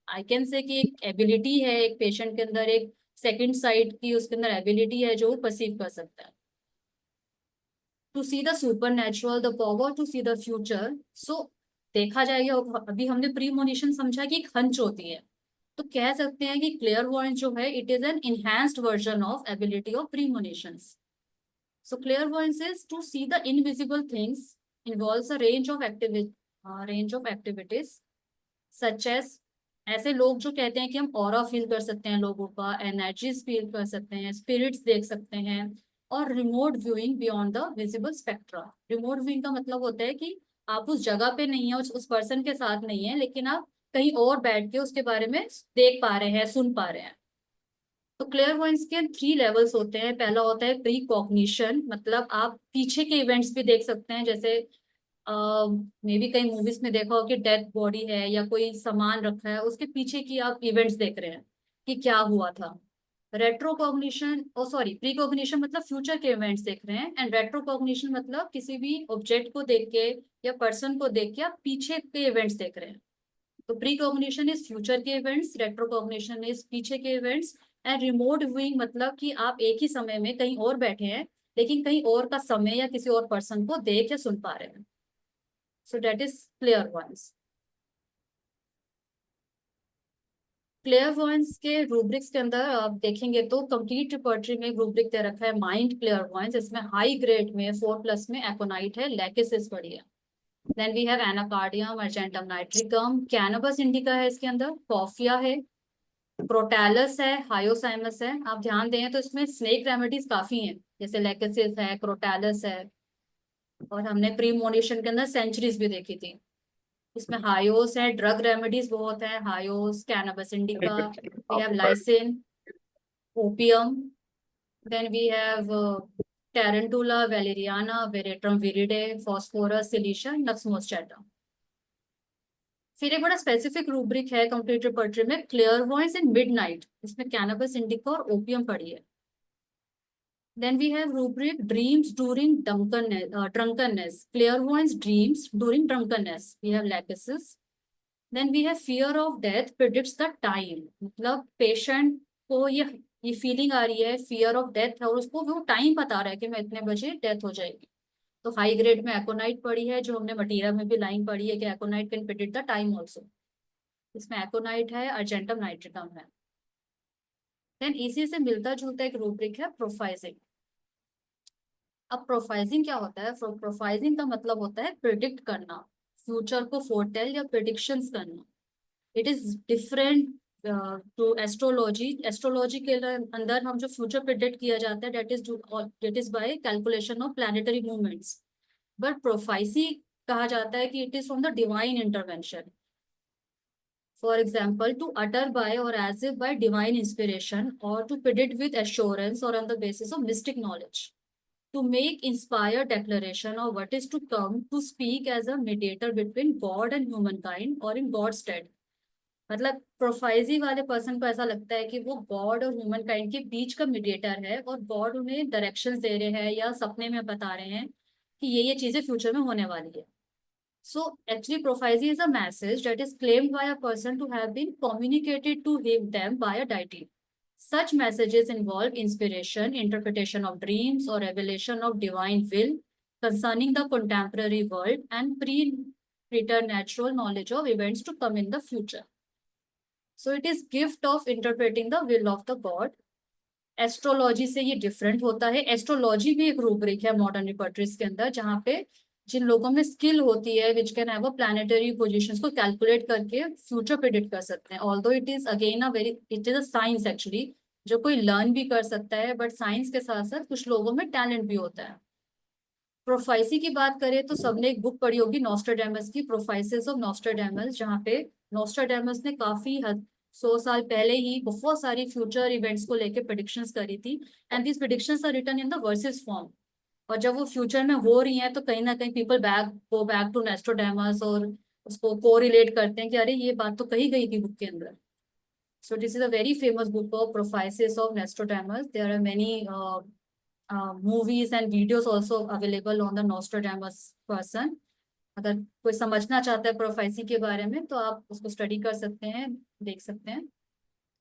S2: आई कैन से कि एक एबिलिटी है एक पेशेंट के अंदर, एक सेकंड साइट की उसके अंदर एबिलिटी है जो परसीव कर सकता है। To see the supernatural, the power to see the future. So देखा जाएगा, अभी हमने प्रीमोनिशन समझा कि एक हंच होती है, तो कह सकते हैं कि क्लियरवॉयंस जो है it is an enhanced version of ability of premonitions. So clairvoyance is to see the invisible things, involves a range of activities such as, ऐसे लोग जो कहते हैं कि हम ऑरा फील कर सकते हैं लोगों का, एनर्जीज फील कर सकते हैं, स्पिरिट्स देख सकते हैं, और remote viewing beyond the visible spectra. Remote viewing का मतलब होता है कि आप उस जगह पे नहीं है, उस पर्सन के साथ नहीं है, लेकिन आप कहीं और बैठ के उसके बारे में देख पा रहे हैं, सुन पा रहे हैं। तो क्लियरवॉयंस के 3 लेवल्स होते हैं। पहला होता है प्री कॉग्निशन, मतलब आप पीछे के इवेंट्स भी देख सकते हैं, जैसे मे बी कई मूवीज में देखा हो कि डेड बॉडी है या कोई सामान रखा है, उसके पीछे की आप इवेंट्स देख रहे हैं कि क्या हुआ था। रेट्रोकॉग्निशन, सॉरी, प्री कॉग्निशन मतलब फ्यूचर के इवेंट्स देख रहे हैं, एंड रेट्रोकॉग्निशन मतलब किसी भी ऑब्जेक्ट को देख के या पर्सन को देख के आप पीछे के इवेंट्स देख रहे हैं। तो प्री कॉग्निशन इज फ्यूचर के इवेंट्स, रेट्रो कॉग्निशन इज पीछे के इवेंट्स, एंड रिमोट व्यूइंग मतलब कि आप एक ही समय में कहीं और बैठे हैं लेकिन कहीं और का समय या किसी और पर्सन को देख या सुन पा रहे हैं. सो डेट इज क्लेयरवॉयंस. क्लेयरवॉयंस के रूब्रिक्स के अंदर आप देखेंगे तो कंप्लीट रिपर्टरी में रूब्रिक दे रखा है माइंड क्लेयरवॉयंस. इसमें हाई ग्रेड में 4+ में एकोनाइट है, लैकिसिस पड़ी है. Then we have anacardium, argentum nitricum, cannabis indica है इसके अंदर, कॉफिया है, क्रोटैलस है, हायोसाइमस है. आप ध्यान दें तो इसमें स्नेक रेमेडीज काफी हैं, जैसे लैकिसिस है, क्रोटैलस है, और हमने प्रीमोनिशन के अंदर सेंचुरीज भी देखी थी. इसमें हायोस है, ड्रग रेमेडीज बहुत है, hyos, cannabis indica, we have lyssin, opium, then we have tarantula, valeriana, veratrum viridae, phosphorus, silicia, nux moschatum. फिर एक बड़ा स्पेसिफिक रूब्रिक है कंप्लीट रिपर्टरी में, क्लियरवॉयंस इन मिडनाइट. इसमें कैनबस इंडिका और ओपियम पड़ी है. Then we have rubric dreams during drunkenness. Clairvoyance dreams during drunkenness. We have lachesis. Then we have fear of death predicts the time. मतलब patient को ये feeling आ रही है फियर ऑफ डेथ, और उसको वो टाइम बता रहा है कि मैं इतने बजे डेथ हो जाएगी. तो हाई ग्रेड में एकोनाइट पड़ी है, जो हमने मटीरियल में भी लाइन पढ़ी है कि aconite can predict the time also. इसमें एकोनाइट है, अर्जेंटम नाइट्रिकम है. देन इसी से मिलता जुलता एक रूब्रिक है प्रोफाइजिंग. अब प्रोफाइजिंग क्या होता है? प्रोफाइजिंग का मतलब होता है प्रिडिक्ट करना, फ्यूचर को फोरटेल या प्रिडिक्शंस करना. It is different to astrology. Astrology के अंदर हम जो फ्यूचर प्रिडिक्ट किया जाता है that is by calculation of planetary movements. But prophecy कहा जाता है कि it is from the divine intervention. For example, to utter by or as if by divine inspiration, or to predict with assurance or on the basis of mystic knowledge. To make inspired declaration of what is to come, to speak as a mediator between God and humankind or in God's stead. मतलब प्रोफाइजी वाले person को ऐसा लगता है कि वो God और human kind के बीच का मीडिएटर है, और गॉड उन्हें डायरेक्शंस दे रहे हैं या सपने में बता रहे हैं कि ये चीजें फ्यूचर में होने वाली है. So actually prophecy is a message that is claimed by a person to have been communicated to them by a deity. Such messages involve inspiration, interpretation of dreams, or revelation of divine will concerning the contemporary world, and preternatural knowledge of events to come in the future. So it is gift of interpreting the will of the God. Astrology से ये different होता है. Astrology भी एक rubric है modern रिपर्टरीज के अंदर, जहाँ पे जिन लोगों में स्किल होती है which can have a planetary positions को कैलकुलेट करके फ्यूचर प्रेडिक्ट कर सकते हैं. Although it is again it is a science actually, जो कोई लर्न भी कर सकता है, बट साइंस के साथ साथ कुछ लोगों में टैलेंट भी होता है. प्रोफाइसी की बात करें तो सबने एक बुक पढ़ी होगी नॉस्ट्राडेमस की, प्रोफाइसिस ऑफ नॉस्ट्राडेमस, जहाँ पे नॉस्ट्राडेमस ने काफी 100 साल पहले ही बहुत सारी फ्यूचर इवेंट्स को लेके प्रेडिक्शंस करी थी. And these predictions are written in the verses form. और जब वो फ्यूचर में हो रही हैं तो कहीं ना कहीं पीपल गो बैक टू नॉस्ट्राडेमस और उसको कोरिलेट करते हैं कि अरे ये बात तो कही गई थी बुक के अंदर. So this is a very famous book of prophecies of Nostradamus. There are many movies and videos also available on the Nostradamus person. अगर कोई समझना चाहता है प्रोफेसी के बारे में तो आप उसको स्टडी कर सकते हैं, देख सकते हैं.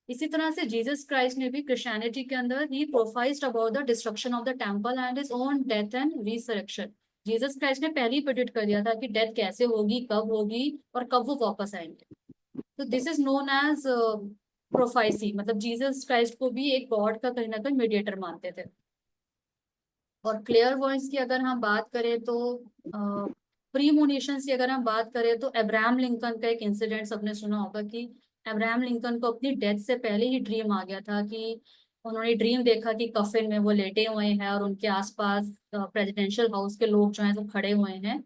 S2: इसी तरह से जीसस क्राइस्ट ने भी क्रिश्चियनिटी के अंदर ही prophesied about the destruction of the temple and his own death and resurrection. Jesus Christ ने पहले ही प्रेडिक्ट कर दिया था कि डेथ कैसे होगी, कब होगी और कब वो वापस आएंगे. तो दिस इज नोन एज प्रोफाइसी. मतलब जीसस क्राइस्ट को भी एक गॉड का कहीं ना कहीं मीडिएटर मानते थे. और क्लेयरवॉयंस की अगर हम बात करें तो प्रीमोनिशंस की अगर हम बात करें तो अब्राहम लिंकन का एक इंसिडेंट सबने सुना होगा कि अब्राहम लिंकन को अपनी डेथ से पहले ही ड्रीम आ गया था कि उन्होंने ड्रीम देखा कि कफिन में वो लेटे हुए हैं और उनके आसपास प्रेसिडेंशियल हाउस के लोग जो हैं वो खड़े हुए हैं.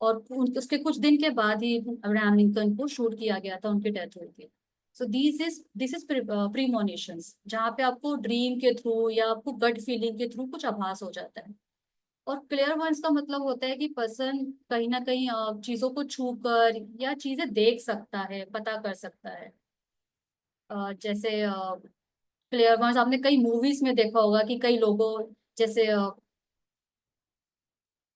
S2: और उसके कुछ दिन के बाद ही अब्राहम लिंकन को शूट किया गया था, उनकी डेथ हुई थी. सो दिस इज प्रीमोनिशंस, जहाँ पे आपको ड्रीम के थ्रू या आपको गट फीलिंग के थ्रू कुछ आभास हो जाता है. और क्लियरवॉयंस का मतलब होता है कि पर्सन कहीं ना कहीं चीजों को छू कर या चीजें देख सकता है, पता कर सकता है. जैसे क्लियरवॉयंस आपने कई मूवीज में देखा होगा कि कई लोगों, जैसे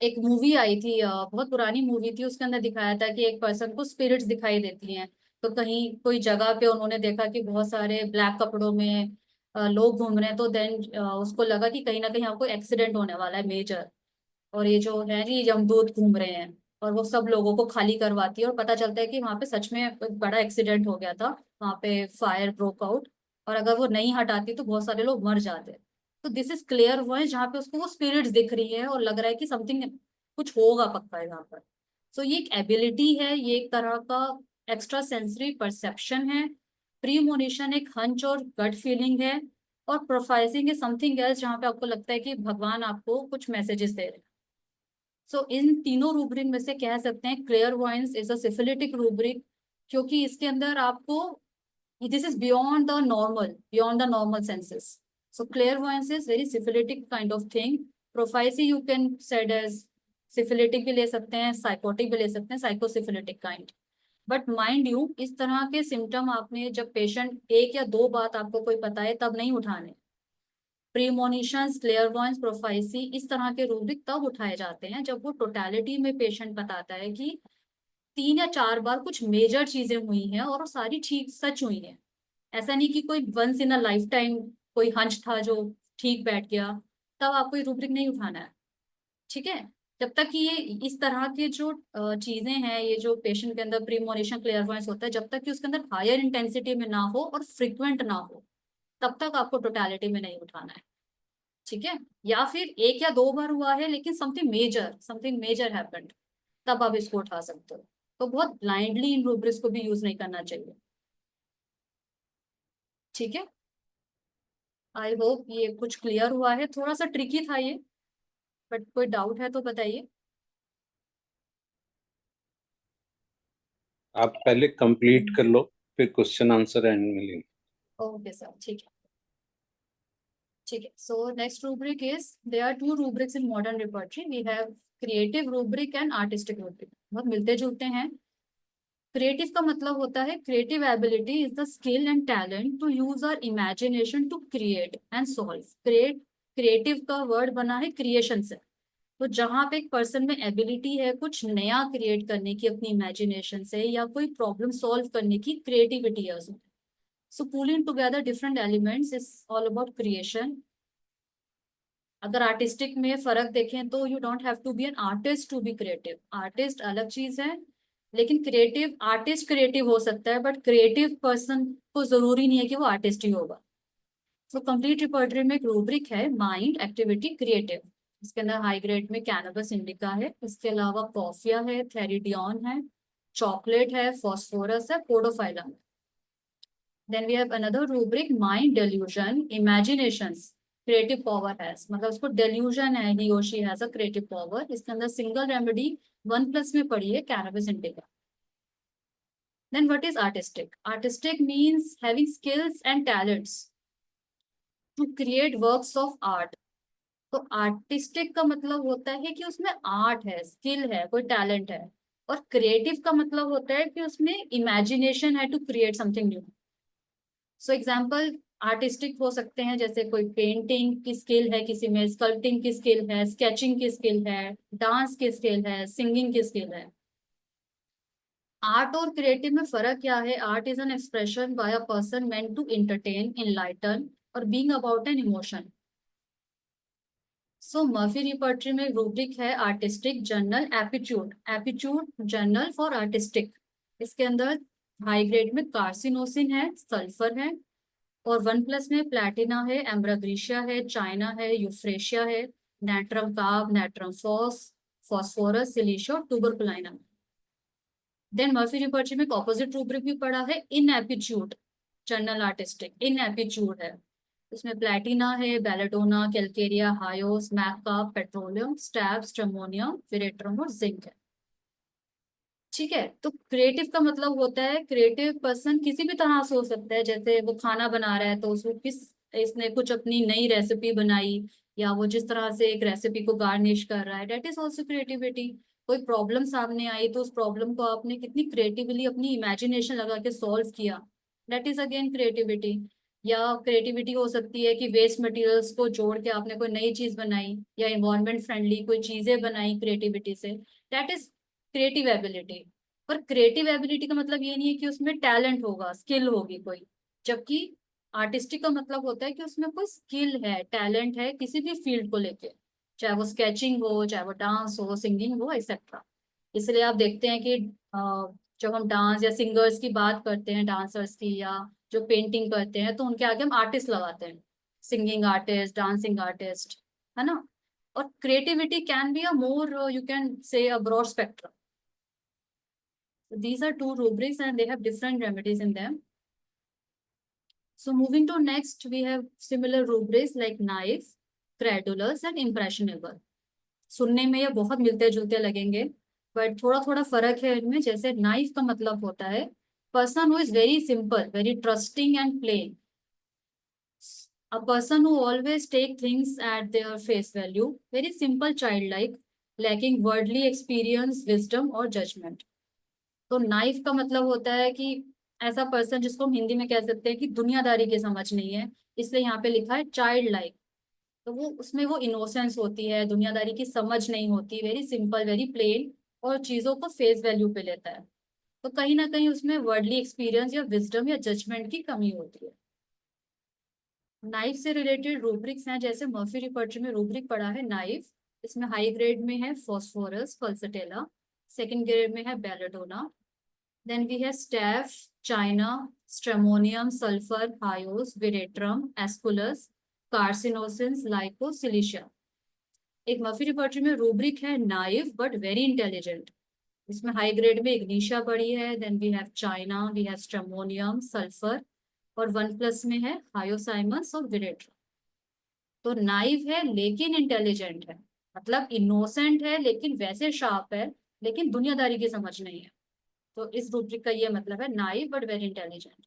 S2: एक मूवी आई थी, बहुत पुरानी मूवी थी, उसके अंदर दिखाया था कि एक पर्सन को स्पिरिट्स दिखाई देती हैं. तो कहीं कोई जगह पे उन्होंने देखा कि बहुत सारे ब्लैक कपड़ों में लोग घूम रहे हैं, तो देन उसको लगा कि कहीं ना कहीं आपको एक्सीडेंट होने वाला है मेजर, और ये जो है कि यमदूत घूम रहे हैं, और वो सब लोगों को खाली करवाती है और पता चलता है कि वहां पे सच में एक बड़ा एक्सीडेंट हो गया था, वहां पे फायर ब्रोक आउट, और अगर वो नहीं हटाती तो बहुत सारे लोग मर जाते। तो दिस इज क्लियर वॉइस, जहाँ पे उसको वो स्पिरिट्स दिख रही है और लग रहा है कि समथिंग कुछ होगा पक्का यहाँ पर। सो ये एक एबिलिटी है, ये एक तरह का एक्स्ट्रा सेंसरी परसेप्शन है। प्रीमोनिशन एक हंच और गट फीलिंग है, और प्रोफाइसिंग इज समथिंग एल्स, जहाँ पे आपको लगता है कि भगवान आपको कुछ मैसेजेस दे रहे हैं। सो इन तीनों रूब्रिक में से कह सकते हैं clear voice is a syphilitic rubric, क्योंकि इसके अंदर आपको this is beyond the normal senses. So clairvoyance is very syphilitic kind of thing. Prophecy you can said as syphilitic भी ले सकते हैं, psychotic भी ले सकते हैं, psychosyphilitic kind. But mind you, इस तरह के सिम्टम आपने जब पेशेंट एक या दो बात आपको कोई बताए तब नहीं उठाने। प्रीमोनिशंस, क्लेयरवॉयंस, प्रोफाइसी, इस तरह के रूब्रिक तब उठाए जाते हैं जब वो टोटलिटी में पेशेंट बताता है कि 3 या 4 बार कुछ मेजर चीजें हुई हैं और वो सारी ठीक सच हुई हैं। ऐसा नहीं कि कोई once in a life time कोई हंच था जो ठीक बैठ गया, तब आपको ये रूब्रिक नहीं उठाना है। ठीक है, जब तक कि ये इस तरह के जो चीजें हैं, ये जो पेशेंट के अंदर प्रीमोनिशन क्लियरवॉयंस होता है, जब तक कि उसके अंदर हायर इंटेंसिटी में ना हो और फ्रिक्वेंट ना हो, तब तक आपको टोटलिटी में नहीं उठाना है। ठीक है, या फिर 1 या 2 बार हुआ है लेकिन समथिंग मेजर हैपेंड, तब आप इसको उठा सकते हो। तो बहुत ब्लाइंडली इन रूब्रिक्स को भी यूज नहीं करना चाहिए। ठीक है, आई होप ये कुछ क्लियर हुआ है, थोड़ा सा ट्रिकी था ये, बट कोई डाउट है तो बताइए।
S4: आप पहले कंप्लीट कर लो, फिर क्वेश्चन आंसर एंड में लेंगे।
S2: ओके सर, ठीक है। ठीक है, so next rubric is, there are 2 rubrics in modern repertory, we have creative rubric and artistic rubric. बहुत मिलते जुलते हैं। क्रिएटिव का मतलब होता है, creative ability is the skill and talent to use our imagination to create and solve. Creative का word बना है क्रिएशन से, तो जहां पे एक पर्सन में एबिलिटी है कुछ नया क्रिएट करने की अपनी इमेजिनेशन से, या कोई प्रॉब्लम सॉल्व करने की क्रिएटिविटी है उसमें। So pulling together different elements is all about creation. अगर आर्टिस्टिक में फर्क देखें तो you don't have to be an artist to be creative. Artist अलग चीज है, लेकिन क्रिएटिव, आर्टिस्ट क्रिएटिव हो सकता है, बट क्रिएटिव पर्सन को जरूरी नहीं है कि वो आर्टिस्ट ही होगा। तो कंप्लीट रिपर्टरी में एक रूब्रिक है, माइंड, एक्टिविटी, क्रिएटिव। इसके अंदर हाई ग्रेड में कैनबिस इंडिका है, इसके अलावा कॉफिया है, थेरिडियन है, चॉकलेट है, फॉस्फोरस है, podophyllum. Then we have another rubric, mind, delusion, imaginations, creative power has, मतलब उसको डेल्यूजन है, ही और she has a creative power. इसके अंदर सिंगल रेमेडी 1+ में पड़ी है, cannabis indica. Then what is artistic? Artistic means having skills and talents to create works of art. तो आर्टिस्टिक का मतलब होता है कि उसमें आर्ट है, स्किल है, कोई टैलेंट है। और क्रिएटिव का मतलब होता है कि उसमें इमेजिनेशन है to create something new. So example artistic हो सकते हैं, जैसे कोई पेंटिंग की स्किल है किसी में, स्कल्पटिंग की स्किल है, स्केचिंग की स्किल है, डांस की स्किल है, सिंगिंग की स्किल है। आर्ट और क्रिएटिव में फर्क क्या है? Art is an expression by a person meant to entertain, enlighten और being about an emotion. So Murphy repertory में रूब्रिक है artistic, general, aptitude. Aptitude general for artistic. इसके अंदर हाई ग्रेड में कार्सिनोसिन है, सल्फर है, और 1+ में प्लैटिना है, एम्ब्राग्रीशिया है, चाइना है, यूफ्रेशिया है, नेट्रम कार्ब, नेट्रम फॉस्फोरस, सिलिशिया और ट्यूबरकुलाइना। देन मर्फी रिपर्टरी में एक ऑपोजिट रूब्रिक भी पड़ा है, इन एपिट्यूड, जर्नल आर्टिस्टिक, इन एपिट्यूड है। इसमें प्लैटिना है, बेलेडोना, कैलकेरिया, हायोस, मैका, पेट्रोलियम, स्टैब, स्ट्रमोनियम, फिरेट्रम और जिंक है। ठीक है, तो क्रिएटिव का मतलब होता है, क्रिएटिव पर्सन किसी भी तरह से हो सकता है, जैसे वो खाना बना रहा है तो उसको इसने कुछ अपनी नई रेसिपी बनाई, या वो जिस तरह से एक रेसिपी को गार्निश कर रहा है, डेट इज ऑल्सो क्रिएटिविटी। कोई प्रॉब्लम सामने आई तो उस प्रॉब्लम को आपने कितनी क्रिएटिवली अपनी इमेजिनेशन लगा के सॉल्व किया, डेट इज अगेन क्रिएटिविटी। या क्रिएटिविटी हो सकती है कि वेस्ट मटेरियल्स को जोड़ के आपने कोई नई चीज बनाई, या इन्वायरमेंट फ्रेंडली कोई चीजें बनाई क्रिएटिविटी से, डेट इज क्रिएटिव एबिलिटी। पर क्रिएटिव एबिलिटी का मतलब ये नहीं है कि उसमें टैलेंट होगा, स्किल होगी कोई, जबकि आर्टिस्टिक का मतलब होता है कि उसमें कोई स्किल है, टैलेंट है किसी भी फील्ड को लेके, चाहे वो स्केचिंग हो, चाहे वो डांस हो, सिंगिंग हो, एक्सेट्रा। इसलिए आप देखते हैं कि जब हम डांस या सिंगर्स की बात करते हैं, डांसर्स की, या जो पेंटिंग करते हैं, तो उनके आगे हम आर्टिस्ट लगाते हैं, सिंगिंग आर्टिस्ट, डांसिंग आर्टिस्ट, है ना। और creativity can be a more, you can say, a broad spectrum. These are two rubrics and they have different remedies in them. So moving to next, we have similar rubrics like naive, credulous and impressionable. सुनने में ये बहुत मिलते जुलते लगेंगे, but थोड़ा थोड़ा फर्क है इनमें। जैसे नाइफ का मतलब होता है person who is very simple, very trusting and plain, a person who always take things at their face value, very simple, childlike, lacking worldly experience, wisdom or judgment. तो नाइफ का मतलब होता है कि ऐसा पर्सन जिसको हम हिंदी में कह सकते हैं कि दुनियादारी की समझ नहीं है, इसलिए यहाँ पे लिखा है चाइल्ड लाइक। तो वो उसमें वो इनोसेंस होती है, दुनियादारी की समझ नहीं होती, वेरी सिंपल, वेरी प्लेन, और चीजों को फेस वैल्यू पे लेता है। तो कहीं ना कहीं उसमें वर्डली एक्सपीरियंस या विजडम या जजमेंट की कमी होती है। नाइफ से रिलेटेड रूब्रिक्स हैं, जैसे मर्फी रिपर्टरी में रूब्रिक पड़ा है नाइफ, इसमें हाई ग्रेड में है फॉस्फोरस, पल्सटेला, सेकंड ग्रेड में है belladonna, then we have staph, china, stramonium, sulphur, hyos, veratrum, aesculus, carcinosin, lyco, silicea. एक मर्फी रिपर्टरी में रूब्रिक है नाइफ बट वेरी इंटेलिजेंट, इसमें हाई ग्रेड में इग्निशिया पड़ी है, then we have china, we have stramonium, sulphur, और 1+ में है हायोसाइमस और विरेट्रम। तो नाइव है लेकिन इंटेलिजेंट है, मतलब इनोसेंट है लेकिन वैसे शार्प है, लेकिन दुनियादारी की समझ नहीं है। तो इस रूब्रिक का ये मतलब है naive but very intelligent.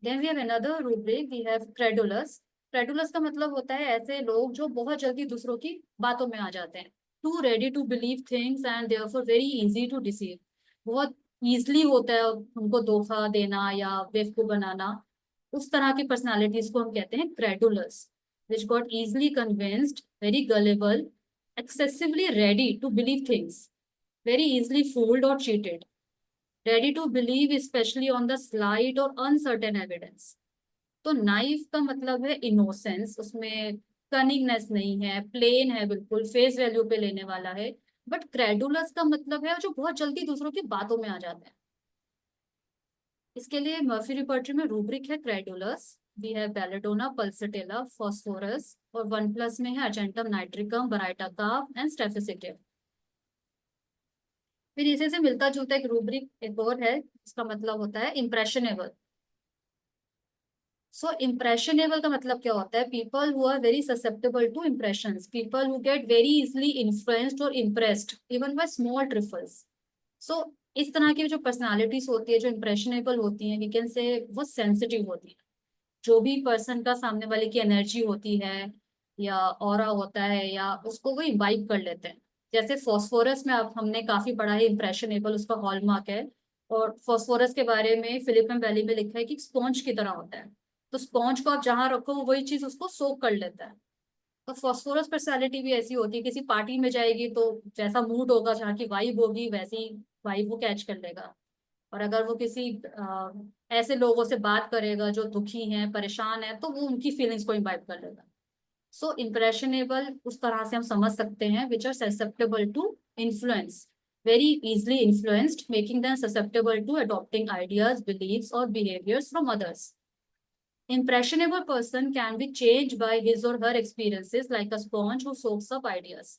S2: Then we have another rubric, we have credulous. Credulous का मतलब होता है ऐसे लोग जो बहुत जल्दी दूसरों की बातों में आ जाते हैं, too ready to believe things and therefore very easy to deceive. बहुत ईजिली होता है उनको धोखा देना या बेवकूफ बनाना। उस तरह की पर्सनालिटीज को हम कहते हैं credulous, which got easily convinced, very गलेबल, excessively ready to believe things, very easily fooled or cheated, ready to believe especially on the slight or uncertain evidence. तो नाइफ का मतलब है इनोसेंस, उसमें कनिंगनेस नहीं है, प्लेन है, बिल्कुल फेस वैल्यू पे लेने वाला है। बट क्रेडुलस का मतलब है जो बहुत जल्दी दूसरों की बातों में आ जाता है। इसके लिए मर्फी रिपर्टरी में रूब्रिक है credulous, we have belladonna, pulsatilla, phosphorus, और 1+ में है argentum nitricum, baryta carb and staphysagria. फिर इसी से मिलता जुलता एक रूब्रिक एक और है, इसका मतलब होता है इम्प्रेशनेबल। सो इम्प्रेशनेबल का मतलब क्या होता है? People who are very susceptible to impressions, people who get very easily influenced और impressed even by small trifles. So इस तरह की जो पर्सनालिटीज होती है जो इम्प्रेशनेबल होती हैं, वी कैन से वो सेंसिटिव होती है। जो भी पर्सन का सामने वाले की एनर्जी होती है या ऑरा होता है, या उसको वो इम्बाइब कर लेते हैं। जैसे फॉस्फोरस में आप हमने काफी पढ़ा है, इम्प्रेशनेबल उसका हॉलमार्क है। और फॉस्फोरस के बारे में फिलिपन वैली में लिखा है कि स्पॉन्ज की तरह होता है, तो स्पॉन्ज को आप जहां रखो वही चीज उसको सोक कर लेता है। तो फॉस्फोरस पर्सनालिटी भी ऐसी होती है, किसी पार्टी में जाएगी तो जैसा मूड होगा, जहाँ की वाइब होगी, वैसी वाइब वो कैच कर लेगा। और अगर वो किसी ऐसे लोगों से बात करेगा जो दुखी हैं, परेशान हैं, तो वो उनकी फीलिंग्स को इम्बाइब कर लेगा। सो इम्प्रेशनेबल उस तरह से हम समझ सकते हैं, which are susceptible to influence, very easily influenced, making them susceptible to adopting ideas, beliefs or behaviors from others. Impressionable person can be changed by his or her experiences like a sponge who soaks up ideas.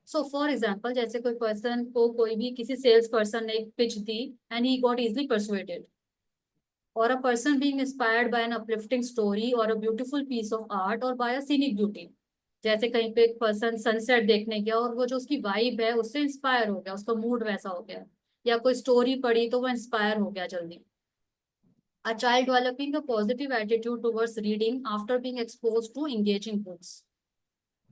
S2: So for example, जैसे कोई person को कोई भी किसी sales person ने एक pitch the and he got easily persuaded, or a person being inspired by an uplifting story or a beautiful piece of art or by a scenic beauty. जैसे कहीं पे एक पर्सन सनसेट देखने गया और वो जो उसकी वाइब है उससे इंस्पायर हो गया, उसका मूड वैसा हो गया, या कोई स्टोरी पढ़ी तो वो इंस्पायर हो गया जल्दी। A child developing a positive attitude towards reading after being exposed to engaging books.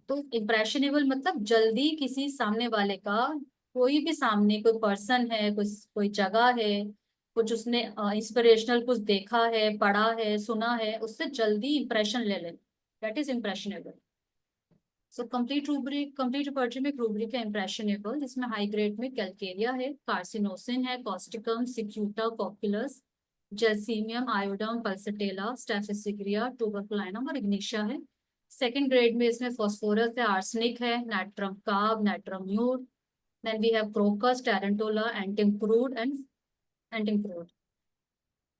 S2: तो इम्प्रेशनेबल मतलब जल्दी किसी सामने वाले का, कोई भी सामने कोई पर्सन है, कोई जगह है, कुछ उसने इंस्पिरेशनल कुछ देखा है, पढ़ा है, सुना है, उससे जल्दी इंप्रेशन ले ले, that is impressionable. So complete repertory में एक रूब्रिक है इम्प्रेशनेबल, जिसमें हाई ग्रेड में कैलकेरिया है, कार्सिनोसिन है, कॉस्टिकम, सिक्यूटा, कॉक्यूलस, जेलसीमियम, आयोडम, पल्सटेला, स्टेफिसिग्रिया, ट्यूबरकुलाइनम और इग्निशिया है। सेकंड ग्रेड में इसमें फॉस्फोरस है, आर्सेनिक है, natrum carb, natrum mur, then we have crocus, tarentula, antim crude and antim crude.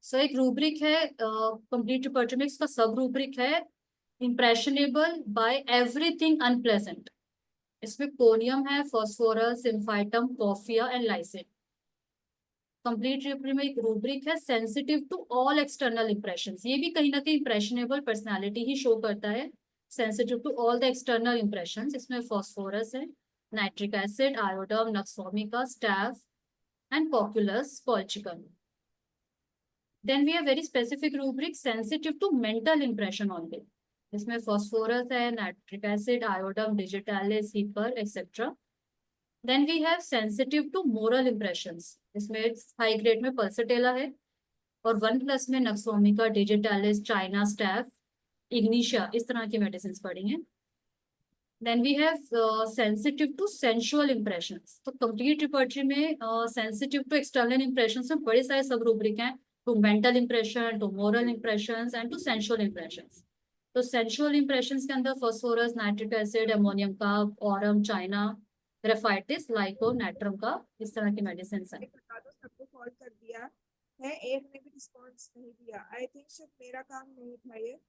S2: So एक रूब्रिक है कंप्लीट रिपर्टरी में, इसका सब रूब्रिक है इम्प्रेशनेबल बाय एवरीथिंग अनप्लेजेंट। इसमें कोनियम है, phosphorus, symphytum, coffea and lyssin. Complete repertory में एक रूब्रिक है sensitive to all external impressions. ये भी कहीं ना कहीं इम्प्रेशनेबल पर्सनालिटी ही शो करता है, sensitive to all the external impressions. इसमें फॉस्फोरस है, nitric acid, iodum, nux vomica, staph and cocculus, colchicum. Then we have very specific rubric sensitive to mental impression only. इसमें phosphorus है, nitric acid, iodine, digitalis, hyper, etc. Then we have sensitive to moral impressions. इसमें high grade में pulsatilla है और 1+ में nux vomica, digitalis, china, staph, ignitia, इस तरह की मेडिसिन पढ़ी हैं. Then we have sensitive to sensual impressions. तो complete repertory में sensitive to external impressions में बड़े सारे सब rubric हैं, to mental impression, to moral impressions and to sensual impressions. तो sensual impressions के अंदर phosphorus, nitric acid, ammonium का, aurum, china, ग्रेफाइटिस, लाइको, नाइट्रम का, इस तरह की मेडिसिन है.
S5: बता दो, सबको कॉल कर दिया है, एक ने भी रिस्पांस नहीं दिया. आई थिंक सिर्फ मेरा काम नहीं था ये.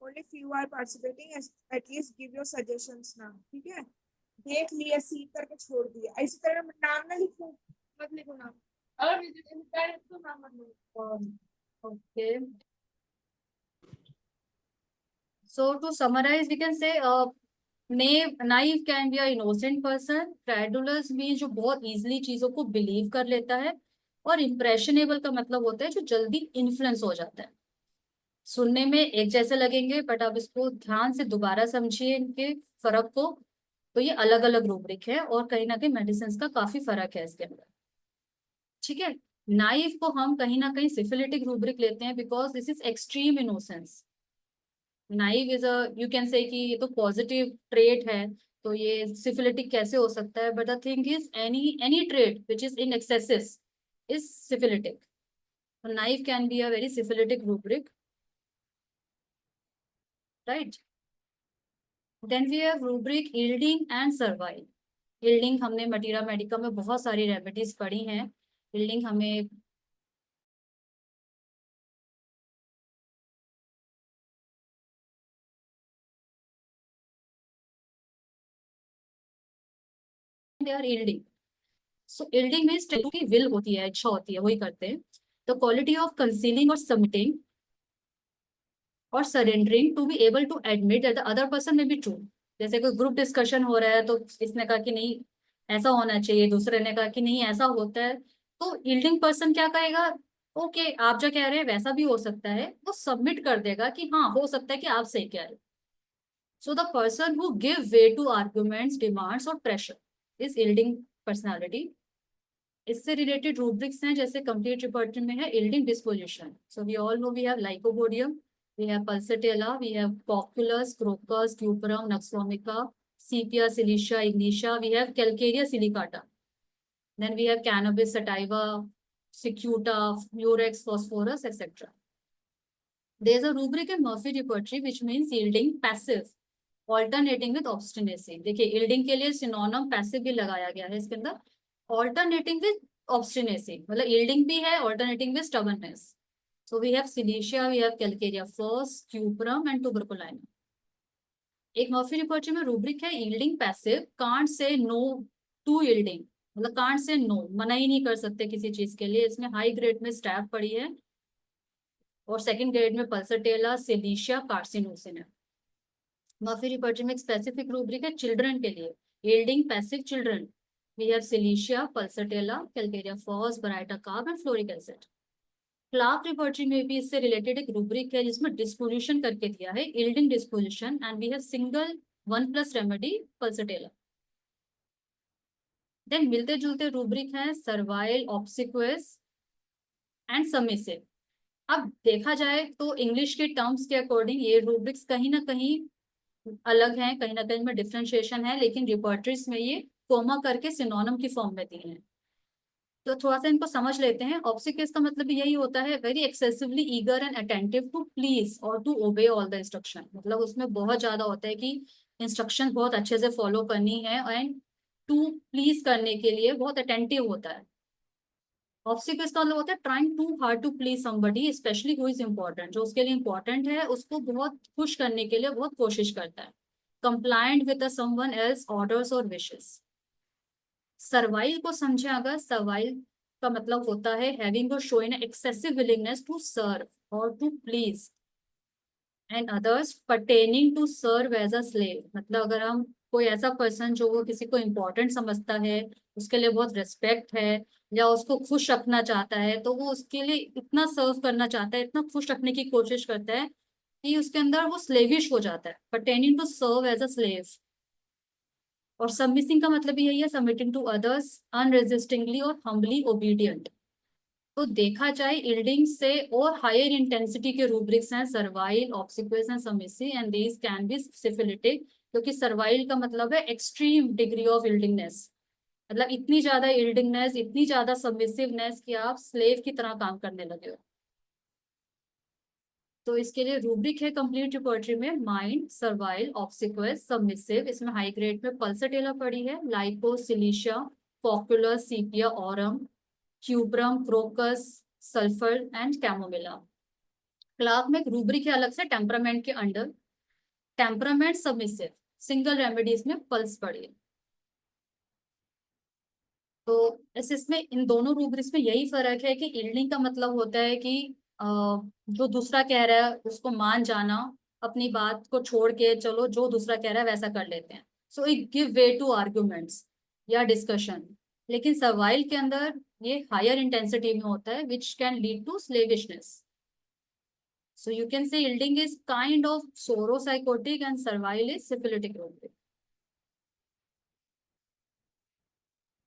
S5: Only few are participating. At least give your suggestions now. ठीक है, देख लिया, सीन करके छोड़ दिया. इसी तरह नाम ना लिखो, मत लिखो नाम. अगर विजिट तो नाम मत लिखो.
S2: Okay. So to summarize, we can say naive can be a innocent person. Credulous means जो बहुत easily चीजों को believe कर लेता है, और impressionable का मतलब होता है जो जल्दी influence हो जाता है. सुनने में एक जैसे लगेंगे, बट आप इसको ध्यान से दोबारा समझिए इनके फर्क को, तो ये अलग अलग रूब्रिक है और कहीं ना कहीं मेडिसिन का काफी फर्क है इसके अंदर. ठीक है, नाइव को हम कहीं ना कहीं सिफिलिटिक रूब्रिक लेते हैं because this is extreme innocence. Naive is you can से कि ये तो पॉजिटिव ट्रेट है, तो ये सिफिलिटिक कैसे हो सकता है, but the thing is any trait which is in axes is syphilitic. Naive can be a very syphilitic rubric, right? Then we have rubric yielding and servile. yielding हमने मटीरा Medica में बहुत सारी रेमेडीज पढ़ी हैं. yielding हमें they are yielding. So yielding means की will होती है, इच्छा होती है, वही करते हैं. The quality of concealing or submitting और surrendering to be able to admit that the other person may be true. जैसे कोई ग्रुप डिस्कशन हो रहा है तो इसने कहा कि नहीं ऐसा होना चाहिए, दूसरे ने कहा कि नहीं ऐसा होता है, तो यील्डिंग पर्सन क्या कहेगा, ओके आप जो कह रहे हैं वैसा भी हो सकता है, वो सबमिट कर देगा कि हाँ हो सकता है कि आप सही कह रहे हैं. So the person who give way to arguments, demands और प्रेशर इज यील्डिंग पर्सनालिटी. इससे रिलेटेड रूब्रिक्स हैं, जैसे कंप्लीट रिपर्टरी में है yielding disposition. So we all know we have lycopodium, we have pulsatilla, we have cocculus, crocus, cuperum, nixomica, sepia, silicia, ignitia, we have calcarea silicata, then we have cannabis sativa, cicuta, murex, phosphorus, etc. There is a rubric in Murphy repertory which means yielding passive alternating with obstinacy. देखिए yielding के लिए synonym passive भी लगाया गया है इसके अंदर, alternating with obstinacy मतलब yielding भी है, alternating with stubbornness. So we have silicia, we have calcarea first, cuperum and tuberculinum. एक मर्फी रिपर्टरी में रूब्रिक है yielding passive, can't say no to yielding, मतलब can't say no, मना ही नहीं कर सकते किसी चीज के लिए. इसमें हाई ग्रेड में स्टैफ पड़ी है और सेकंड ग्रेड में पल्सटेला, सिलिशिया, कार्सिनोसिन है. मर्फी रिपर्टरी में एक स्पेसिफिक रूब्रिक है चिल्ड्रन के लिए, yielding passive children. We have silicia, pulsatilla, calcarea first, baryta carb and fluoric acid. Clark repertory में भी इससे रिलेटेड एक रूब्रिक है जिसमें डिस्पोजिशन करके दिया है, yielding disposition, and we have single 1+ remedy pulsatilla. Then मिलते जुलते रूब्रिक है सर्वाइल, ऑब्सिक्वेस एंड सबमिसिव. अब देखा जाए तो इंग्लिश के टर्म्स के अकॉर्डिंग ये रूब्रिक्स कहीं ना कहीं अलग हैं, कहीं ना कहीं में डिफरेंशिएशन है, लेकिन रिपर्टरीज में ये कोमा करके सिनोनिम की फॉर्म में दिए हैं। तो थोड़ा सा इनको समझ लेते हैं। ऑब्सिक्वेस का मतलब यही होता है very excessively eager and attentive to please और to obey all the instruction. मतलब उसमें बहुत ज्यादा होता है कि इंस्ट्रक्शन बहुत अच्छे से फॉलो करनी है एंड टू प्लीज करने के लिए बहुत अटेंटिव होता है। ऑब्सिक्वेस का मतलब होता है trying too hard to please somebody specially who is important. जो उसके लिए इम्पोर्टेंट है उसको बहुत खुश करने के लिए बहुत कोशिश करता है। Compliant with someone else orders और विशेस। सर्वाइल को समझे अगर, सर्वाइल का मतलब होता है हैविंग और showing excessive willingness to serve और to please and others pertaining to serve as a slave. मतलब अगर हम कोई ऐसा पर्सन जो वो किसी को इम्पोर्टेंट समझता है, उसके लिए बहुत रिस्पेक्ट है या उसको खुश रखना चाहता है, तो वो उसके लिए इतना सर्व करना चाहता है, इतना खुश रखने की कोशिश करता है कि उसके अंदर वो स्लेविश हो जाता है। Pertaining to serve as a slave. और सबमिसिंग का मतलब यही है सबमिटिंग टू अदर्स अनरेजिस्टिंगली और हम्बली ओबीडियंट। तो देखा जाए यील्डिंग से और हायर इंटेंसिटी के रूब्रिक्स हैं servile, obsequious and submissive and these can be syphilitic. क्योंकि सर्वाइल का मतलब है एक्सट्रीम डिग्री ऑफ यील्डिंगनेस। मतलब इतनी ज्यादा यील्डिंगनेस, इतनी ज्यादा सबमिसिवनेस कि आप स्लेव की तरह काम करने लगे हो। तो इसके लिए रूब्रिक है कंप्लीट रिपोर्टरी में माइंड, सर्वाइल, ऑब्सिक्वेस, सबमिसिव। इसमें हाई ग्रेड में पल्सटेला पड़ी है, lyco, silicea, populus, sepia, aurum, cuprum, crocus, sulphur and chamomilla. Clarke में एक रूब्रिक है अलग से टेम्परामेंट के under. Temperament submissive, single remedies में पल्स पड़ी है। तो इसमें इन दोनों रूब्रिक्स में यही फर्क है कि यील्डिंग का मतलब होता है कि जो दूसरा कह रहा है उसको मान जाना, अपनी बात को छोड़ के चलो जो दूसरा कह रहा है वैसा कर लेते हैं। So it give way to arguments या डिस्कशन। लेकिन सर्वाइल के अंदर ये हायर इंटेंसिटी में होता है which can lead to slavishness. So you can say yielding is kind of psorosycotic and servile is syphilitic rubric.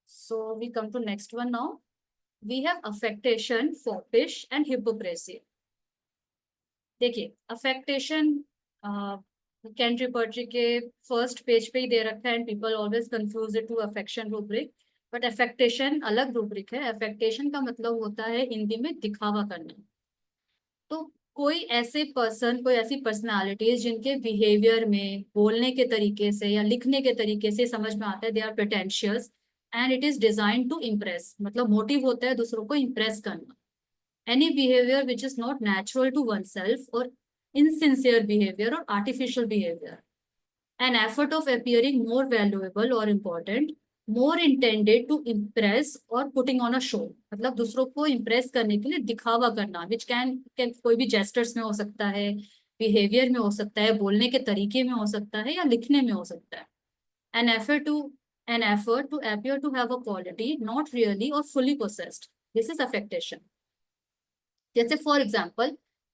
S2: So we come to next one now. We have affectation, foppish and hypocrisy. देखिए affectation Kent repertory के first page पे ही दे रखा है and people always confuse it to affection rubric. But affectation अलग rubric है। Affectation का मतलब होता है हिंदी में दिखावा करना। तो कोई ऐसे पर्सन, कोई ऐसी पर्सनालिटीज जिनके बिहेवियर में, बोलने के तरीके से या लिखने के तरीके से समझ में आता है they are pretentious and it is design to impress. मतलब मोटिव होता है दूसरों को इम्प्रेस करना। Any behaviour which is not natural to oneself और इनसिंसियर बिहेवियर और artificial behaviour. An effort of appearing more valuable और important, more intended to impress और पुटिंग ऑन अ शो। मतलब दूसरों को इम्प्रेस करने के लिए दिखावा करना, विच कैन कोई भी जेस्टर्स में हो सकता है, बिहेवियर में हो सकता है, बोलने के तरीके में हो सकता है या लिखने में हो सकता है। An effort to appear to have a quality not really or fully possessed. This is affectation. जैसे फॉर एग्जाम्पल,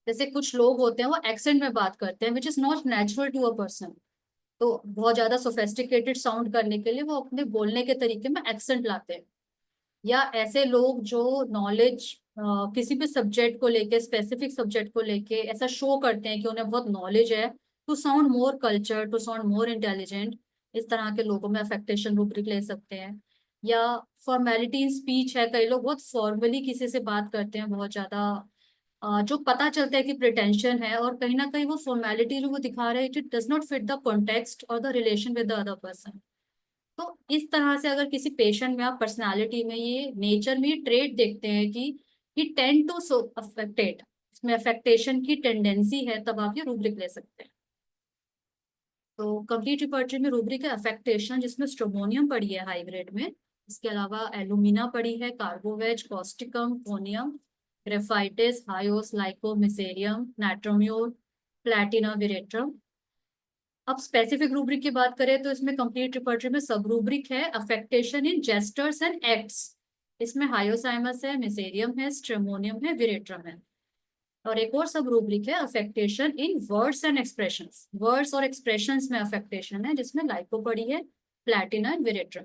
S2: जैसे कुछ लोग होते हैं वो एक्सेंट में बात करते हैं which is not natural to a person. तो बहुत ज्यादा सोफेस्टिकेटेड साउंड करने के लिए वो अपने बोलने के तरीके में एक्सेंट लाते हैं। या ऐसे लोग जो नॉलेज किसी भी सब्जेक्ट को लेके, स्पेसिफिक सब्जेक्ट को लेके ऐसा शो करते हैं कि उन्हें बहुत नॉलेज है, to sound more culture, to sound more intelligent. इस तरह के लोगों में अफेक्टेशन रूब्रिक ले सकते हैं। या फॉर्मेलिटी इन स्पीच है, कई लोग बहुत फॉर्मली किसी से बात करते हैं, बहुत ज्यादा जो पता चलता है कि प्रिटेंशन है और कहीं ना कहीं वो फॉर्मेलिटी जो वो दिखा रहे हैं it does not fit the context और the relation with the other person. तो इस तरह से अगर किसी पेशेंट में आप पर्सनालिटी में ये नेचर में ये ट्रेट देखते हैं कि ही टेंड टू सो अफेक्टेड, इसमें अफेक्टेशन की टेंडेंसी है, तब आप ये रूब्रिक ले सकते हैं। तो कंप्लीट रिपर्टरी में रूब्रिक है अफेक्टेशन, जिसमें स्ट्रोमोनियम पड़ी है हाई ग्रेड में। इसके अलावा एलुमिना पड़ी है, carbo veg, causticum, conium, graphites, hyos, lyco, mezereum, natrum mur, platina, veratrum. अब स्पेसिफिक रूब्रिक की बात करें तो इसमें कंप्लीट रिपर्टरी में सब रूब्रिक है affectation in gestures and acts. इसमें हायोसाइमस है, मिसेरियम है, स्ट्रेमोनियम है, विरेट्रम है। और एक और सब रूब्रिक है affectation in words and expressions. Words और एक्सप्रेशंस में अफेक्टेशन है, जिसमें लाइको पड़ी है, प्लैटिना एंड विरेट्रम।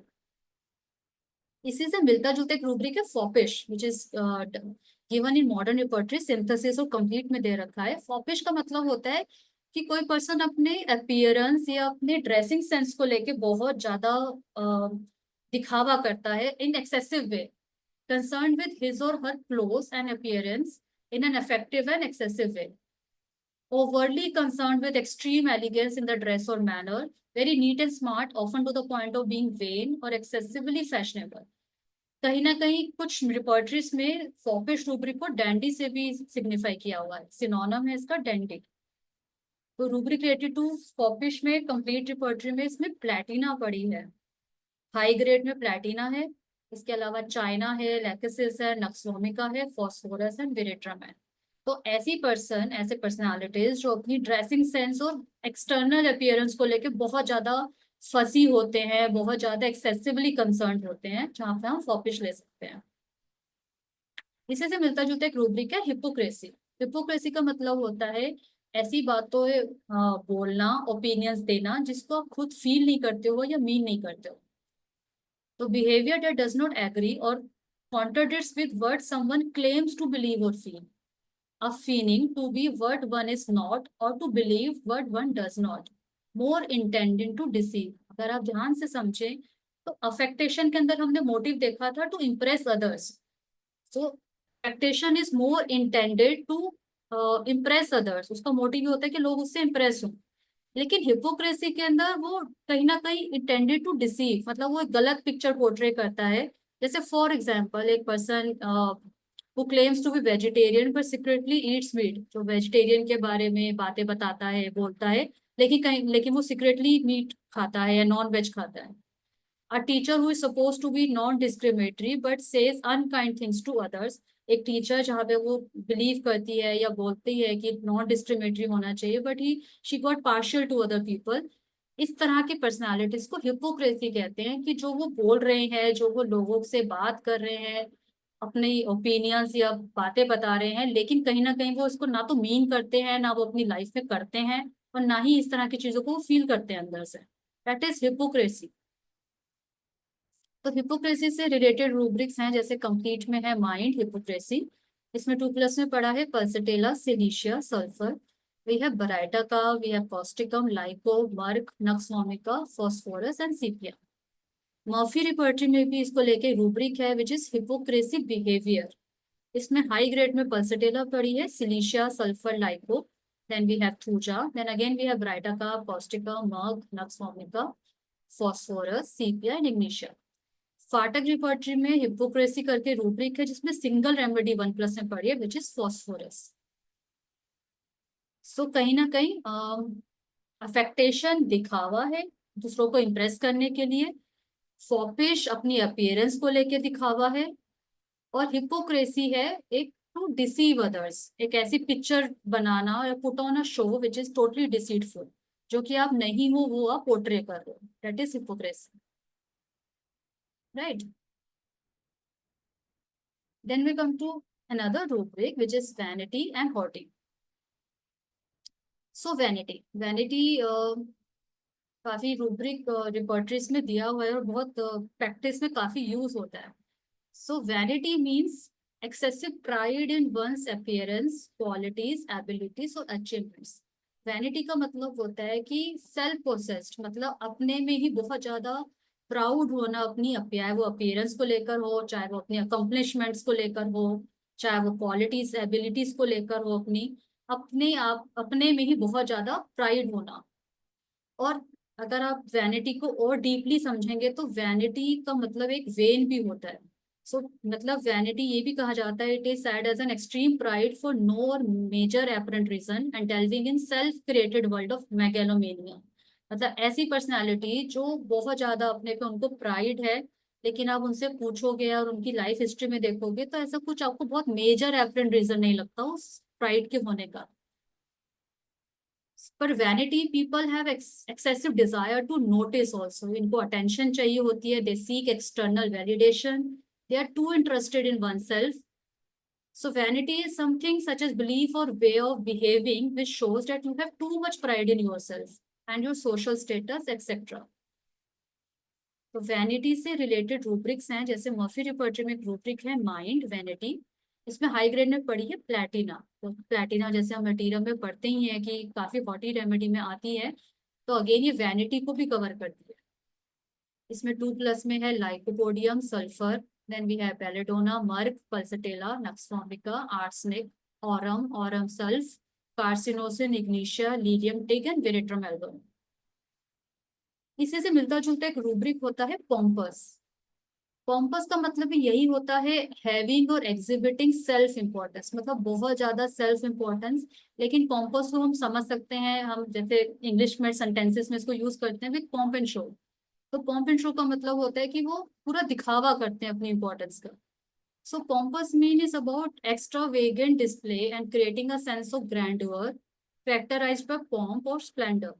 S2: इसी से मिलता जुलता एक रूब्रिक है foppish, which is given in modern repertory synthesis और कंप्लीट में दे रखा है। फॉपिश का मतलब होता है कि कोई पर्सन अपने अपीयरेंस या अपने ड्रेसिंग सेंस को लेके बहुत ज्यादा दिखावा करता है in excessive way, concerned with his or her clothes and appearance in an effective and excessive way, overtly concerned with extreme elegance in the dress or manner, very neat and smart, often to the point of being vain or excessively fashionable. कहीं ना कहीं कुछ repertories में फॉपिश rubric को dandy से भी signify किया हुआ है, सिनोनिम है इसका डैंडी। तो रूब्रिक रिलेटेड टू फॉपिश में कंप्लीट रिपोर्टरी में इसमें प्लेटिना पड़ी है, हाई ग्रेड में प्लेटिना है, इसके अलावा चाइना है, लैक्सिस है, नक्सोमिका है, फॉस्फोरस एंड विरेट्रम है। तो ऐसी पर्सन, ऐसे पर्सनालिटीज जो अपनी ड्रेसिंग सेंस और एक्सटर्नल अपीयरेंस को लेके बहुत ज्यादा फसी होते हैं, बहुत ज्यादा एक्सेसिवली कंसर्न होते हैं, जहाँ पे हम फॉपिश ले सकते हैं। इसी से मिलता जुलता एक रूब्रिक है हिपोक्रेसी। हिपोक्रेसी का मतलब होता है ऐसी बातों बोलना, ओपिनियंस देना जिसको आप खुद फील नहीं करते हो या मीन नहीं करते हो। तो behavior that does not agree or contradicts with what someone claims to believe or feel. A feeling to be what one is not or to believe what one does not. More intending to deceive. अगर आप ध्यान से समझें तो affectation के अंदर हमने motive देखा था to impress others. So affectation is more intended to impress others, उसका मोटिव होता है कि लोग उससे इम्प्रेस हों। लेकिन हिपोक्रेसी के अंदर वो कहीं ना कहीं इंटेंडेड टू डिसीव, मतलब वो एक गलत पिक्चर पोर्ट्रे करता है। जैसे फॉर एग्जांपल एक person who claims to be vegetarian but secretly eats meat, जो वेजिटेरियन के बारे में बातें बताता है, बोलता है, लेकिन वो सीक्रेटली मीट खाता है या नॉन वेज खाता है। A teacher who is supposed to be non-discriminatory but says unkind things to others, एक टीचर जहाँ पे वो बिलीव करती है या बोलती है कि नॉन डिस्क्रिमिनेटरी होना चाहिए but she got partial two other people. इस तरह की पर्सनालिटीज को हिपोक्रेसी कहते हैं, कि जो वो बोल रहे हैं, जो वो लोगों से बात कर रहे हैं, अपनी ओपिनियंस या बातें बता रहे हैं, लेकिन कहीं ना कहीं वो इसको ना तो मीन करते हैं, ना वो अपनी लाइफ में करते हैं, और ना ही इस तरह की चीजों को फील करते हैं अंदर से। That is hypocrisy. तो हिपोक्रेसी से रिलेटेड रूब्रिक्स हैं, जैसे कंप्लीट में है माइंड हिपोक्रेसी, इसमें 2+ में पढ़ा है pulsatilla, silicea, sulphur. We have baryta carb, we have causticum, lyco, merc, nux vomica, phosphorus and sepia. Murphy repertory में भी इसको लेके रूब्रिक है विच इज हिपोक्रेसी बिहेवियर। इसमें हाई ग्रेड में पल्सेटेला पड़ी है, silicea, sulphur, lyco, then we have thuja, then again we have britaka, caustica, murk, nux vomica, phosphorus, sepia and ignitia। फाटक रिपोर्टरी में हिपोक्रेसी करके रूब्रिक है जिसमें सिंगल रेमेडी 1+ में पड़ी है विच इज फॉस्फोरस। सो कहीं ना कहीं अफेक्टेशन दिखावा है दूसरों को इम्प्रेस करने के लिए, फॉपिश अपनी अपीयरेंस को लेके दिखावा है, और हिपोक्रेसी है एक टू डिसीव अदर्स, एक ऐसी पिक्चर बनाना या put on a show which is totally deceitful, जो कि आप नहीं हो वो आप पोर्ट्रे कर रहे हो, that is hypocrisy, right. Then we come to another rubric which is vanity and hoarding. So vanity काफी रूब्रिक रिपोर्टरीज में दिया हुआ है और बहुत प्रैक्टिस में काफी यूज होता है। So vanity means excessive pride in one's appearance, qualities, abilities और achievements. Vanity का मतलब होता है कि सेल्फ पोसेस्ड, मतलब अपने में ही बहुत ज्यादा प्राउड होना, अपनी चाहे वो अपीयरेंस को लेकर हो, चाहे वो अपनी अकम्पलिशमेंट्स को लेकर हो, चाहे वो क्वालिटीज एबिलिटीज को लेकर हो, अपने में ही बहुत ज्यादा प्राइड होना। और अगर आप वैनिटी को और डीपली समझेंगे तो वैनिटी का मतलब एक वेन भी होता है। सो मतलब वैनिटी ये भी कहा जाता है, it is said as an extreme pride for no और major apparent reason and delving in self created world of megalomania. मतलब ऐसी पर्सनालिटी जो बहुत ज्यादा अपने पे उनको प्राइड है, लेकिन आप उनसे पूछोगे और उनकी लाइफ हिस्ट्री में देखोगे तो ऐसा कुछ आपको बहुत मेजर एपरेंट रीजन नहीं लगता उस प्राइड के होने का। पर vanity people have excessive desire to notice also, इनको अटेंशन चाहिए होती है, they seek external validation, they are too interested in one self. So vanity is something such as belief और way of behaving which shows that you have too much pride in yourself and your social status etcetera. तो vanity से related rubrics हैं, जैसे Murphy repertory में एक rubric है mind vanity, इसमें high grade में पड़ी है प्लैटिना। तो प्लैटिना जैसे हम मटेरियल में पढ़ते ही हैं कि काफी हॉटी रेमेडी में आती है, तो अगेन ये वैनिटी को भी कवर करती है। इसमें 2+ में है lycopodium, sulphur, then we have belladonna, merc, pulsatilla, nux vomica, arsenic, aurum, aurum sulph, carcinosin, ignatia, ledum टिग एंड वेरेट्रम एल्बम। इसी से मिलता जुलता एक रूब्रिक होता है पॉम्पस। पॉम्पस का मतलब भी यही होता है, हैविंग और एग्जिबिटिंग सेल्फ इम्पोर्टेंस, मतलब बहुत ज्यादा सेल्फ इम्पोर्टेंस। लेकिन पॉम्पस को हम समझ सकते हैं, हम जैसे इंग्लिश में सेंटेंसेस में इसको यूज करते हैं विद पॉम्प एंड शो। तो पॉम्प एंड शो का मतलब होता है कि वो पूरा दिखावा करते हैं अपनी इंपॉर्टेंस का। So pompous mean is about extravagant display and creating a sense of grandeur characterized by pomp और स्प्लेंडर।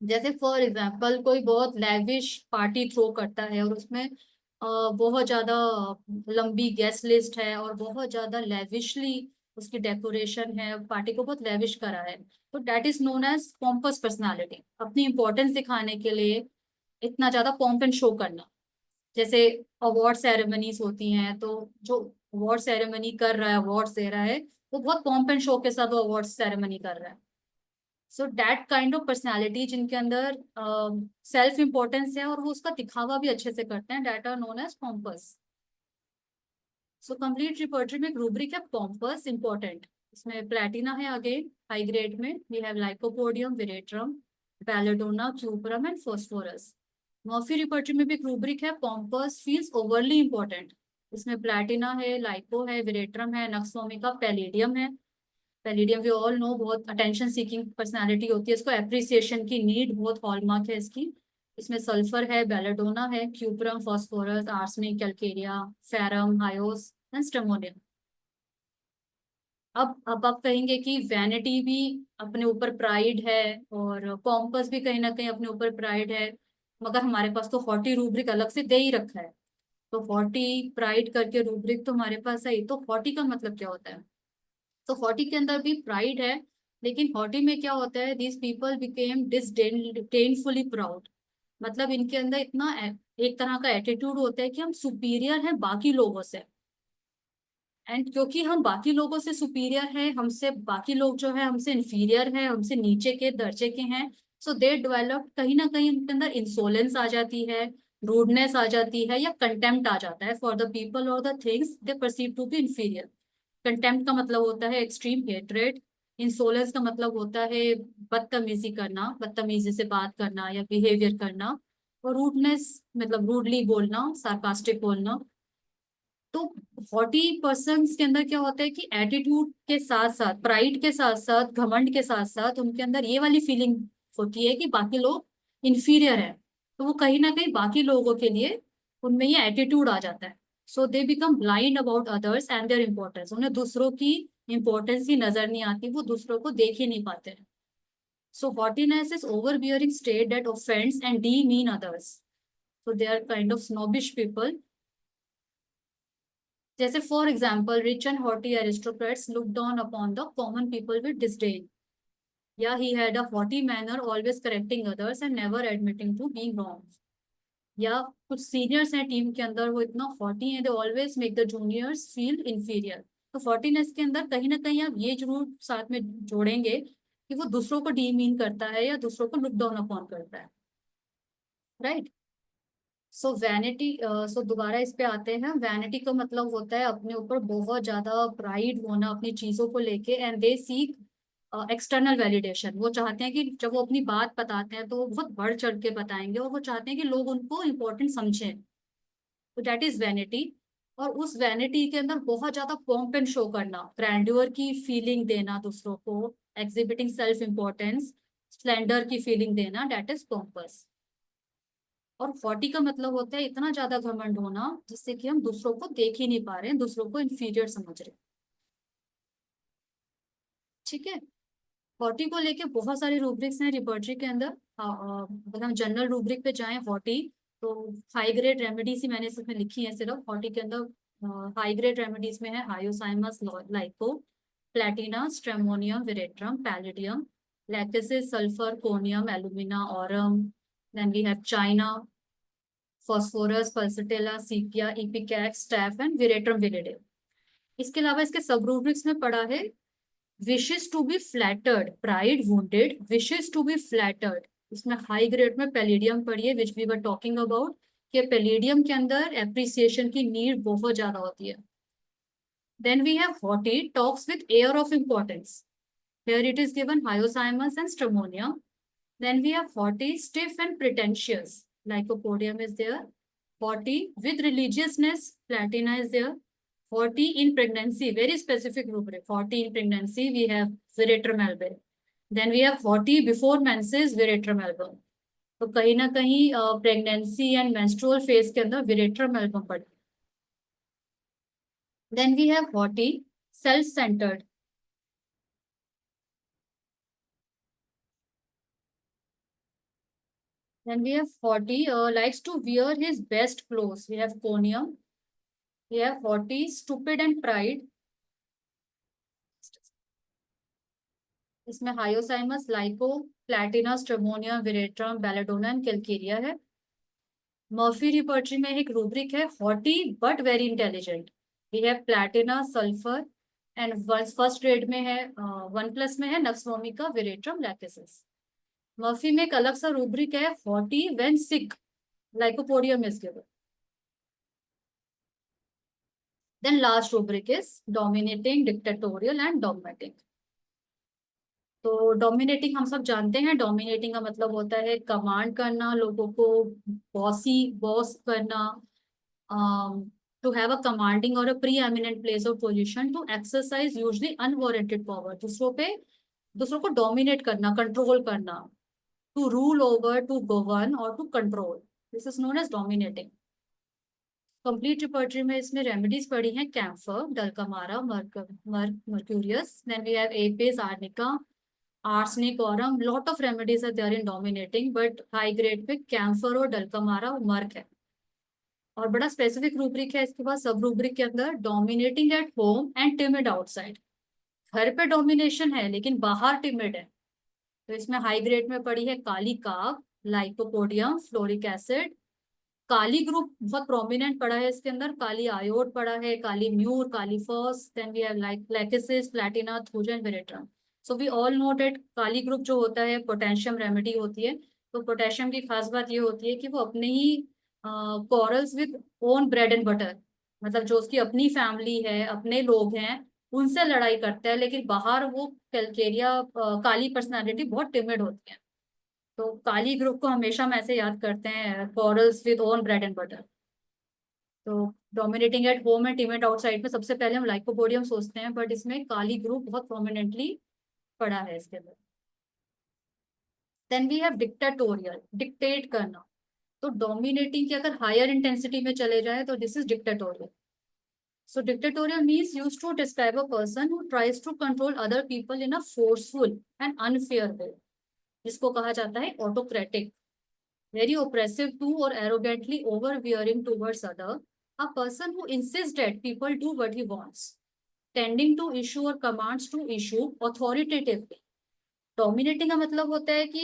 S2: जैसे फॉर एग्जाम्पल कोई बहुत लैविश पार्टी थ्रो करता है और उसमें बहुत ज्यादा लंबी गेस्ट लिस्ट है और बहुत ज्यादा लैविशली उसकी डेकोरेशन है, पार्टी को बहुत लैविश करा है, तो that is known as pompous personality. अपनी इंपॉर्टेंस दिखाने के लिए इतना ज्यादा पॉम्प एंड शो करना। जैसे अवार्ड सेरेमनीज होती हैं, तो जो अवार्ड सेरेमनी कर रहा है, अवार्ड्स दे रहा है, वो बहुत पॉम्प एंड शो के साथ वो अवार्ड सेरेमनी कर रहा है। So that kind of personality जिनके अंदर सेल्फ इम्पोर्टेंस है और वो उसका दिखावा भी अच्छे से करते हैं, that are known as pompous. So complete repertory में एक रूब्रिक है पॉम्पस इंपॉर्टेंट। इसमें प्लैटिना है अगेन हाई ग्रेड में, we have lycopodium, veratrum, belladonna, cuprum and phosphorus. Murphy repertory में भी एक रूब्रिक है पॉम्पस फील्स ओवरली इंपॉर्टेंट। इसमें प्लैटिना है, लाइको है, वेरेट्रम है, नक्सफॉर्मिका, पैलेडियम है। पैलिडियम वी ऑल नो बहुत अटेंशन सीकिंग पर्सनालिटी होती है, इसको एप्रिसिएशन की नीड बहुत हॉलमार्क है इसकी। इसमें सल्फर है, बेलेडोना है, cuprum, phosphorus, arsenic, calcarea, ferrum, hyos and stramonium. अब आप कहेंगे कि वैनिटी भी अपने ऊपर प्राइड है और पॉम्पस भी कहीं ना कहीं अपने ऊपर प्राइड है, मगर हमारे पास तो हॉटी रूब्रिक अलग से दे ही रखा है। तो हॉटी प्राइड करके रूब्रिक तो हमारे पास है ही। तो हॉटी का मतलब क्या होता है? तो हॉटी के अंदर भी प्राइड है, लेकिन हॉटी में क्या होता है, दीज पीपल बिकेम डिसडेनफुली प्राउड। मतलब इनके अंदर इतना एक तरह का एटीट्यूड होता है कि हम सुपीरियर हैं बाकी लोगों से। एंड क्योंकि हम बाकी लोगों से सुपीरियर हैं, हमसे बाकी लोग जो है हमसे इंफीरियर है, हमसे नीचे के दर्जे के हैं, सो दे डेवलप, कहीं ना कहीं उनके अंदर इंसोलेंस आ जाती है, रूडनेस आ जाती है, या कंटेम्प्ट आ जाता है फॉर द पीपल और the things they perceive to be inferior. Contempt का मतलब होता है एक्सट्रीम हेट्रेड। इंसोलेंस का मतलब होता है बदतमीजी करना, बदतमीजी से बात करना या बिहेवियर करना। और रूडनेस मतलब रूडली बोलना, सार्कास्टिक बोलना। तो हॉटी पर्सन्स के अंदर क्या होता है कि एटीट्यूड के साथ साथ, प्राइड के साथ साथ, घमंड के साथ साथ उनके अंदर ये वाली फीलिंग होती है कि बाकी लोग इंफीरियर है, तो वो कहीं ना कहीं बाकी लोगों के लिए उनमें ये एटीट्यूड आ जाता है। So they become blind about others and their importance. उन्हें दूसरों की इंपॉर्टेंस ही नजर नहीं आती, वो दूसरों को देख ही नहीं पाते हैं। So haughtiness is overbearing state that offends and demean others. So they are kind of snobbish people. जैसे for example rich and haughty aristocrats looked down upon the common people with disdain, या he had a haughty manner, always correcting others and never admitting to being wrong. या कुछ seniors हैं team के अंदर, वो इतना hottie हैं, they always make the juniors feel inferior. तो हॉटीनेस के अंदर कहीं ना कहीं आप ये जरूर साथ में जोड़ेंगे कि वो दूसरों को डीमीन करता है या दूसरों को लुक डाउन अपॉन करता है, राइट। सो वैनिटी, सो दोबारा इस पे आते हैं। वैनिटी का मतलब होता है अपने ऊपर बहुत ज्यादा प्राइड होना अपनी चीजों को लेके, and they seek external validation. वो चाहते हैं कि जब वो अपनी बात बताते हैं तो वो बहुत बढ़ चढ़ के बताएंगे और वो चाहते हैं कि लोग उनको इम्पोर्टेंट समझें। तो दैट इज वैनिटी। और उस वैनिटी के अंदर बहुत ज्यादा पॉम्प एंड शो करना, ग्रैंड्योर की फीलिंग देना दूसरों को, एग्जिबिटिंग सेल्फ इम्पोर्टेंस, स्प्लेंडर की फीलिंग देना, दैट इज पॉम्पस। और हॉटी का मतलब होता है इतना ज्यादा घमंड होना जिससे कि हम दूसरों को देख ही नहीं पा रहे हैं, दूसरों को इंफीरियर समझ रहे हैं। ठीक है। हॉटी को लेके बहुत सारे रूब्रिक्स हैं रिपर्टरी के अंदर। अगर हम जनरल रूब्रिक पे जाएं हॉटी, तो हाई ग्रेड रेमेडीज ही मैंने इसमें लिखी है सिर्फ हॉटी के अंदर। हाई ग्रेड रेमेडीज में है hyoscyamus, lyco, platina, stramonium, veratrum, palladium, lachesis, sulphur, conium, alumina, aurum, then we have china, phosphorus, pulsatilla, sepia, ipecac, staph and veratrum viride. इसके अलावा इसके सब रूब्रिक्स में पढ़ा है wishes to be flattered, pride wounded, wishes to be flattered. इसमें high grade में palladium पढ़िए, which we were talking about, कि पैलेडियम के अंदर एप्रिसिएशन की नीड बहुत ज्यादा होती है। Then we have hottie, talks with air of importance, here it is given hyoscyamus and stromonia. Then we have haughty, stiff and pretentious, lycopodium is there. Haughty with religiousness, platina is there. Haughty in pregnancy, very specific rubric. Haughty in pregnancy, we have veratrum album. Then we have haughty before menses, veratrum album. तो कहीं ना कहीं pregnancy and menstrual phase के अंदर veratrum album पड़े। Then we have haughty, self centred. Then we have haughty, likes to wear his best clothes. We have conium. We have haughty, stupid and pride. इसमें hyoscyamus, lyco, platina, stramonium, veratrum, belladonna and calcarea है। Murphy repertory में एक rubric है haughty but very intelligent. We have platina, sulphur and first grade में है 1+ में है nux vomica, Veratrum, lachesis. Murphy में एक अलग सा रूब्रिक है haughty when sick, lycopodium is given. Then last rubric is dominating, dictatorial and dogmatic. तो डोमिनेटिंग हम सब जानते हैं, डोमिनेटिंग का मतलब होता है कमांड करना, लोगों को बॉस करना, टू हैव अ कमांडिंग और a preeminent place of position, to exercise usually unwarranted power, दूसरों को डोमिनेट करना, कंट्रोल करना, to rule over, to govern और to control, this is known as dominating. Complete repertory में इसमें remedies पड़ी हैं camphor, dulcamara, mercurius. Then we have apis, arnica, arsenic, aurum, lot of remedies are there in dominating, but high grade पे camphor और dulcamara और merc है। और बड़ा स्पेसिफिक रूब्रिक है इसके बाद सब रूब्रिक के अंदर, dominating at home and timid outside. घर पे डोमिनेशन है लेकिन बाहर टिमिड है। तो इसमें हाई ग्रेड में पड़ी है काली काग, lycopodium, fluoric acid. Kali group बहुत प्रोमिनेंट पड़ा है इसके अंदर, काली आयोड पड़ा है, kali mur, kali phos. Then we have lachesis, platina, thuja, veratrum. So we all know that kali group जो होता है पोटेशियम रेमेडी होती है। तो पोटेशियम की खास बात ये होती है कि वो अपने ही quarrels with own bread and butter, मतलब जो उसकी अपनी फैमिली है, अपने लोग हैं, उनसे लड़ाई करता है, लेकिन बाहर वो कैलकेरिया काली पर्सनालिटी बहुत टिमिड होती है। तो काली ग्रुप को हमेशा हम ऐसे याद करते हैं, quarrels with own bread and butter. तो dominating at home and timid outside में सबसे पहले हम लाइकोपोडियम सोचते हैं, बट इसमें काली ग्रुप बहुत प्रोमिनेंटली पड़ा है इसके अंदर। Then we have dictatorial, dictate करना। तो डोमिनेटिंग की अगर हायर इंटेंसिटी में चले जाए तो this is dictatorial. So dictatorial means used to describe a person who tries to control other people in a forceful and unfair way, जिसको कहा जाता है autocratic, very oppressive to or arrogantly overbearing towards other, a person who insists that people do what he wants, tending to issue or commands to issue authoritatively। Dominating का मतलब होता है कि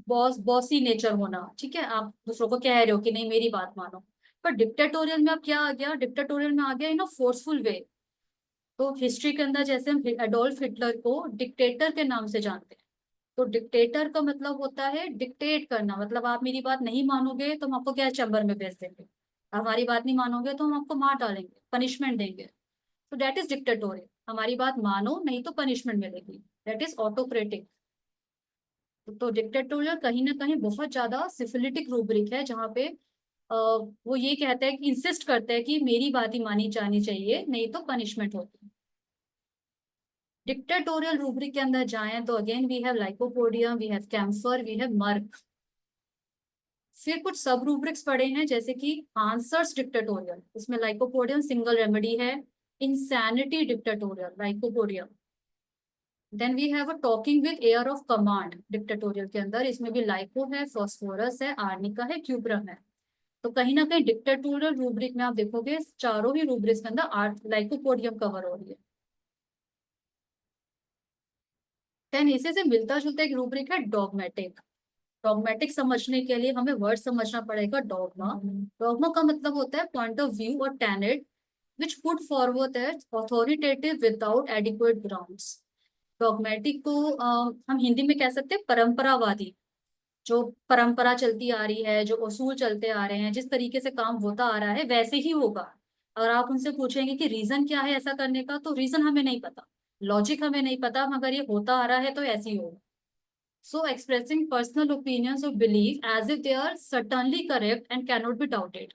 S2: bossy nature होना, ठीक है, आप दूसरों को कह रहे हो कि नहीं मेरी बात मानो। पर डिक्टेटोरियल में अब क्या आ गया, डिक्टेटोरियल में आ गया इन अ फोर्सफुल वे। तो हिस्ट्री के अंदर जैसे हम एडोल्फ हिटलर को डिक्टेटर के नाम से जानते हैं, तो डिक्टेटर का मतलब होता है डिक्टेट करना, मतलब आप मेरी बात नहीं मानोगे तो हम आपको क्या चैम्बर में भेज देंगे, हमारी बात नहीं मानोगे तो हम आपको मार डालेंगे, पनिशमेंट देंगे। तो दैट इज डिक्टेटोरियल, हमारी बात मानो नहीं तो पनिशमेंट मिलेगी, दैट इज ऑटोक्रेटिक। तो डिक्टेटोरियल कहीं ना कहीं बहुत ज्यादा सिफिलिटिक रूब्रिक है, जहाँ पे वो ये कहता है कि इंसिस्ट करता है कि मेरी बात ही मानी जानी चाहिए, नहीं तो पनिशमेंट होती है। डिक्टेटोरियल रूब्रिक के अंदर जाएं तो again we have lycopodium, we have camphor, we have merc. फिर कुछ सब रूब्रिक्स पड़े हैं जैसे कि आंसर्स डिक्टेटोरियल, इसमें लाइकोपोडियम सिंगल रेमेडी है। Insanity dictatorial, lycopodium. Then we have a talking with air of command dictatorial के अंदर, इसमें भी लाइको है, फॉस्फोरस है, आर्निका है, क्यूब्रम है। तो कहीं ना कहीं डिक्टेटोरियल रूब्रिक में आप देखोगे चारों ही रूब्रिक्स के अंदर लाइकोपोडियम कवर हो रही है। देन इसी से मिलता जुलता एक रूब्रिक है डॉगमेटिक। डॉगमेटिक समझने के लिए हमें वर्ड समझना पड़ेगा डॉगमा। डॉगमा का मतलब होता है पॉइंट ऑफ व्यू और tenet which put forward as authoritative without adequate grounds. Dogmatic को हम हिंदी में कह सकते हैं परंपरावादी, जो परंपरा चलती आ रही है, जो उसूल चलते आ रहे हैं, जिस तरीके से काम होता आ रहा है वैसे ही होगा। अगर आप उनसे पूछेंगे कि रीजन क्या है ऐसा करने का, तो रीजन हमें नहीं पता, लॉजिक हमें नहीं पता, मगर ये होता आ रहा है तो ऐसे ही होगा। So expressing personal opinions or belief as if they are certainly correct and cannot be doubted,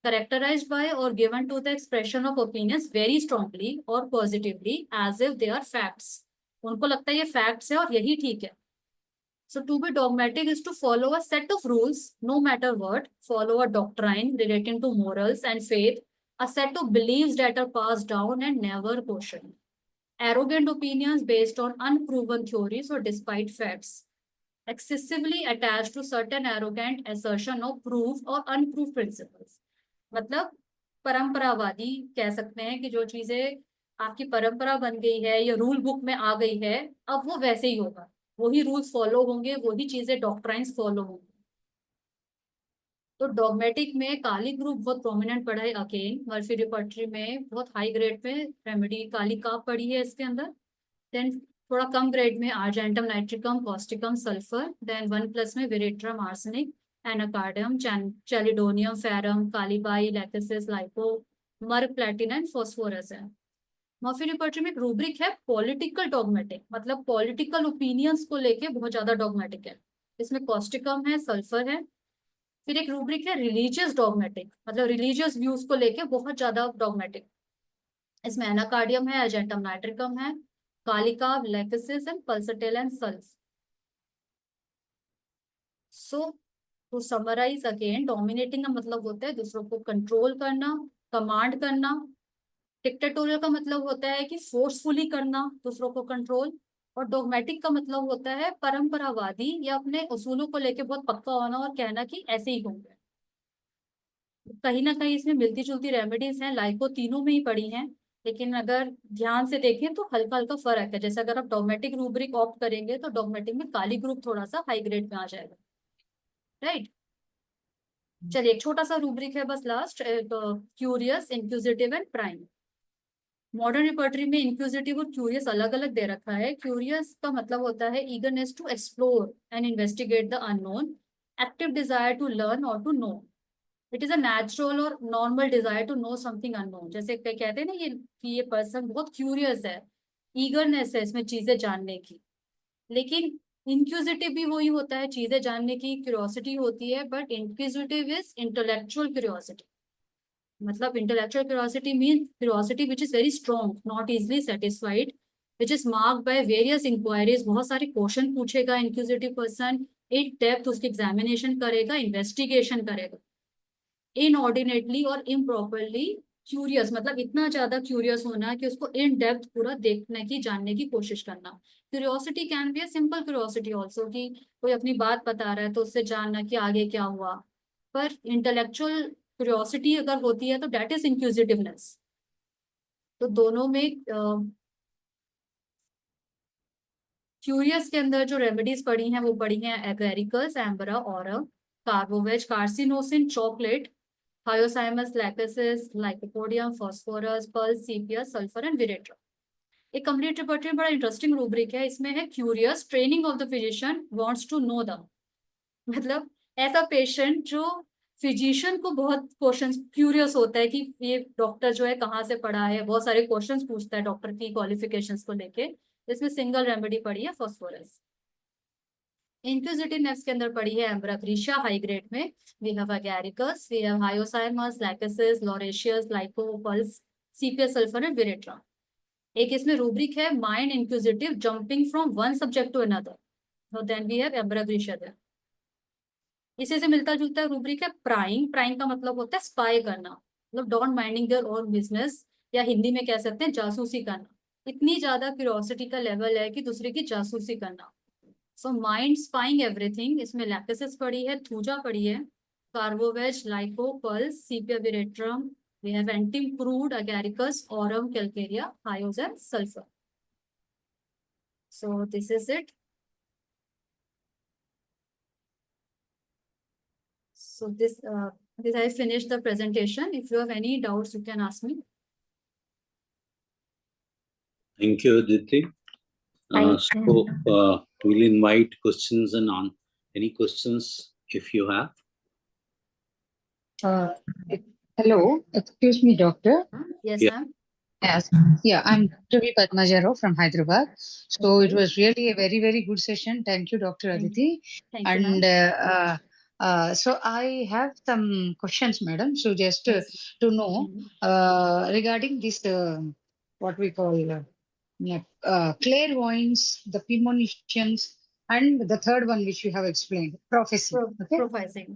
S2: characterized by or given to the expression of opinions very strongly or positively as if they are facts. उनको लगता है ये facts है और यही ठीक है। So to be dogmatic is to follow a set of rules, no matter what, follow a doctrine relating to morals and faith, a set of beliefs that are passed down and never questioned. Arrogant opinions based on unproven theories or despite facts. Excessively attached to certain arrogant assertion of proof or unproved principles. मतलब परंपरावादी कह सकते हैं कि जो चीजें आपकी परंपरा बन गई है या रूल बुक में आ गई है, अब वो वैसे ही होगा, वही रूल्स फॉलो होंगे, वही चीजें डॉक्ट्राइंस फॉलो होंगे। तो डॉगमेटिक में काली ग्रुप बहुत प्रोमिनेंट पड़ा है। अगेन मर्फी रिपर्टरी में बहुत हाई ग्रेड में रेमेडी काली काप पड़ी है इसके अंदर। देन थोड़ा कम ग्रेड में argentum nitricum causticum sulphur. Then 1+ में veratrum arsenic anacardium chelidonium ferrum kali bi lachesis lyco merc platina and phosphorus है। मर्फी रिपर्टरी में एक रूब्रिक है पॉलिटिकल डॉगमेटिक, मतलब पॉलिटिकल ओपिनियंस को लेके बहुत ज्यादा डॉगमेटिक है। इसमें कॉस्टिकम है, सल्फर है। फिर एक रूब्रिक है रिलीजियस डॉगमेटिक, मतलब रिलीजियस व्यूज को लेके बहुत ज्यादा डॉगमेटिक। इसमें एनाकार्डियम है, अर्जेंटम नाइट्रिकम है, कालिका lachesis and pulsatilla and sulph. So to summarise again, dominating का मतलब होता है दूसरों को कंट्रोल करना, कमांड करना। डिक्टेटोरियल का मतलब होता है कि फोर्सफुली करना दूसरों को कंट्रोल। और डोगमेटिक का मतलब होता है परंपरावादी या अपने उसूलों को लेके बहुत पक्का होना और कहना कि ऐसे ही होंगे। कहीं ना कहीं इसमें मिलती जुलती रेमेडीज हैं, लाइको तीनों में ही पड़ी हैं, लेकिन अगर ध्यान से देखें तो हल्का हल्का फर्क है। जैसे अगर आप डॉगमेटिक रूब्रिक ऑप्ट करेंगे तो डॉगमेटिक में काली ग्रुप थोड़ा सा हाई ग्रेड में आ जाएगा, राइट। चलिए एक छोटा सा रूब्रिक है बस last, curious, inquisitive and prime. Modern repertory में इंक्विजिटिव और क्यूरियस अलग अलग दे रखा है। क्यूरियस का मतलब होता है eagerness to explore and investigate the unknown, active desire to learn और to know. It is a natural और normal desire to know something unknown. जैसे कहते हैं ना ये कि ये पर्सन बहुत क्यूरियस है, ईगरनेस है इसमें चीजें जानने की। लेकिन इंक्विजिटिव भी वही होता है, चीजें जानने की क्यूरियोसिटी होती है, but inquisitive is intellectual curiosity. मतलब intellectual curiosity mean curiosity which is very strong, not easily satisfied, which is marked by various inquiries. बहुत सारे क्वेश्चन पूछेगा इंक्विजिटिव पर्सन, इन डेप्थ उसकी एग्जामिनेशन करेगा, इन्वेस्टिगेशन करेगा। इनऑर्डिनेटली और इम्प्रॉपरली क्यूरियस, मतलब इतना ज्यादा क्यूरियस होना कि उसको इन डेप्थ पूरा देखने की, जानने की कोशिश करना। Curiosity can be a simple curiosity also, कि कोई अपनी बात बता रहा है तो उससे जानना कि आगे क्या हुआ। पर इंटेलेक्चुअल क्यूरियोसिटी अगर होती है तो दैट इज इंक्विजिटिवनेस। तो दोनों में क्यूरियस के अंदर जो रेमेडीज पड़ी हैं वो पड़ी हैं agaricus, ambra, aurum, carbo veg, carcinosin, chocolate, hyoscyamus lachesis, lycopodium, phosphorus, puls, sepia, sulphur and veratrum. एक कंप्लीट रिपर्टरी बड़ा इंटरेस्टिंग रूब्रिक है। इसमें है curious, training of the physician wants to know the, मतलब ऐसा पेशेंट जो फिजिशियन को बहुत क्वेश्चंस क्यूरियस होता है कि ये डॉक्टर जो है कहाँ से पढ़ा है, बहुत सारे क्वेश्चंस पूछता है डॉक्टर की क्वालिफिकेशंस को लेके। इसमें सिंगल रेमेडी पड़ी है फॉस्फोरस। इंक्विजिटिवनेस के अंदर पड़ी है एम्ब्राक्रिशिया हाई ग्रेड में, we have agaricus, we have hyoscyamus, lachesis, laurocerasus, lyco, puls, sepia, sulphur and veratrum. एक इसमें रूब्रिक है mind inquisitive, jumping from one subject to another, so then we have ambra grisea there। इसी से मिलता जुलता rubric है prime. Prime का मतलब होता है स्पाई करना, मतलब don't minding their own business, या हिंदी में कह सकते हैं जासूसी करना। इतनी ज्यादा क्यूरियोसिटी का लेवल है कि दूसरे की जासूसी करना। So mind spying everything. इसमें लैक्टिसिस पड़ी है, थूजा पड़ी है, carbo veg, lyco, puls, sepia, veratrum, we have antim crude, agaricus, aurum, calcarea, thios and sulfur. So this is it. So this I finished the presentation. If you have any doubts, you can ask me.
S4: Thank you, Aditi.
S1: Thank
S4: We'll invite questions and on any questions if you have.
S6: Hello, excuse me, doctor.
S2: Yes,
S4: Yeah.
S2: ma'am.
S6: Yes, yeah, I'm Dr. V. Padmajaro from Hyderabad. So it
S2: Okay.
S6: was really a very, very good session. Thank you, Dr.
S2: Thank you.
S6: Aditi.
S2: Thank you,
S6: And
S2: ma'am.
S6: so I have some questions, madam. So just
S2: Yes.
S6: to know
S2: Mhm.
S6: regarding this, what we call clairvoyance, the premonitions, and the third one which you have explained, prophecy. Okay.
S2: Prophesing.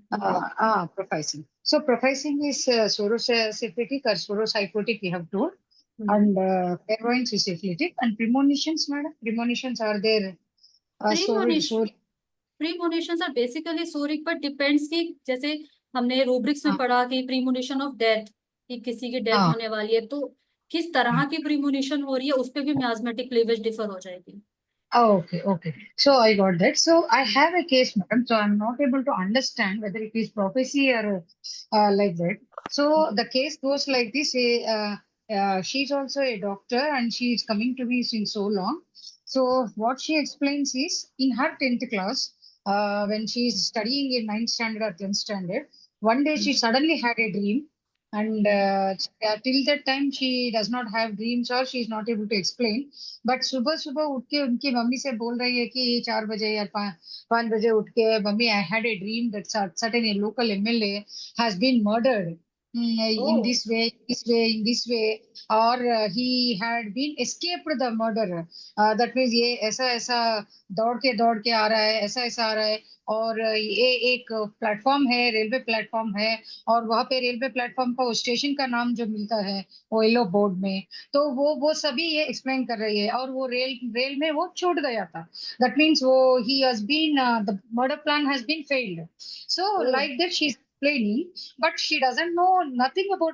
S6: Prophesing. So prophesing is sorosephitic or soroscyphotic, we have told,
S2: Mhm.
S6: and clairvoyance is syphilitic, and premonitions, madam. Premonitions are there.
S2: Premonition. Premonitions are basically soric, but depends कि जैसे हमने rubrics में
S6: हाँ.
S2: पढ़ा कि premonition of death, कि किसी की डेथ
S6: हाँ.
S2: होने वाली है, तो किस तरह की प्रीमोनिशन हो रही है उस पे भी मियाज्मेटिक क्लीवेज डिफर हो जाएगी.
S6: Oh, okay. So I got that. So I have a case, madam. So I'm not able to understand whether it is prophecy or like that. So the case goes like this. She's also a doctor and she is coming to me since so long. So what she explains is in her 10th class, when she is studying in 9th standard or 10th standard, one day she suddenly had a dream. And till that time, she does not have dreams or she is not able to explain. But सुबह सुबह उठ के उनकी mummy से बोल रही है कि 4 बजे या 5 बजे उठ के mummy I had a dream that certain a local MLA has been murdered in
S2: Oh.
S6: this way or he had been escaped the murder. That means ये ऐसा ऐसा दौड़ के आ रहा है, ऐसा आ रहा है, और ये एक प्लेटफॉर्म है, रेलवे प्लेटफॉर्म है, और वहां पे रेलवे प्लेटफॉर्म का स्टेशन का नाम जो मिलता है वो येलो बोर्ड में, तो वो सभी ये एक्सप्लेन कर रही है, और वो रेल में वो छूट गया था. दैट मीन्स वो he has been the murder plan has been failed. So like that she is explaining, but she doesn't know nothing about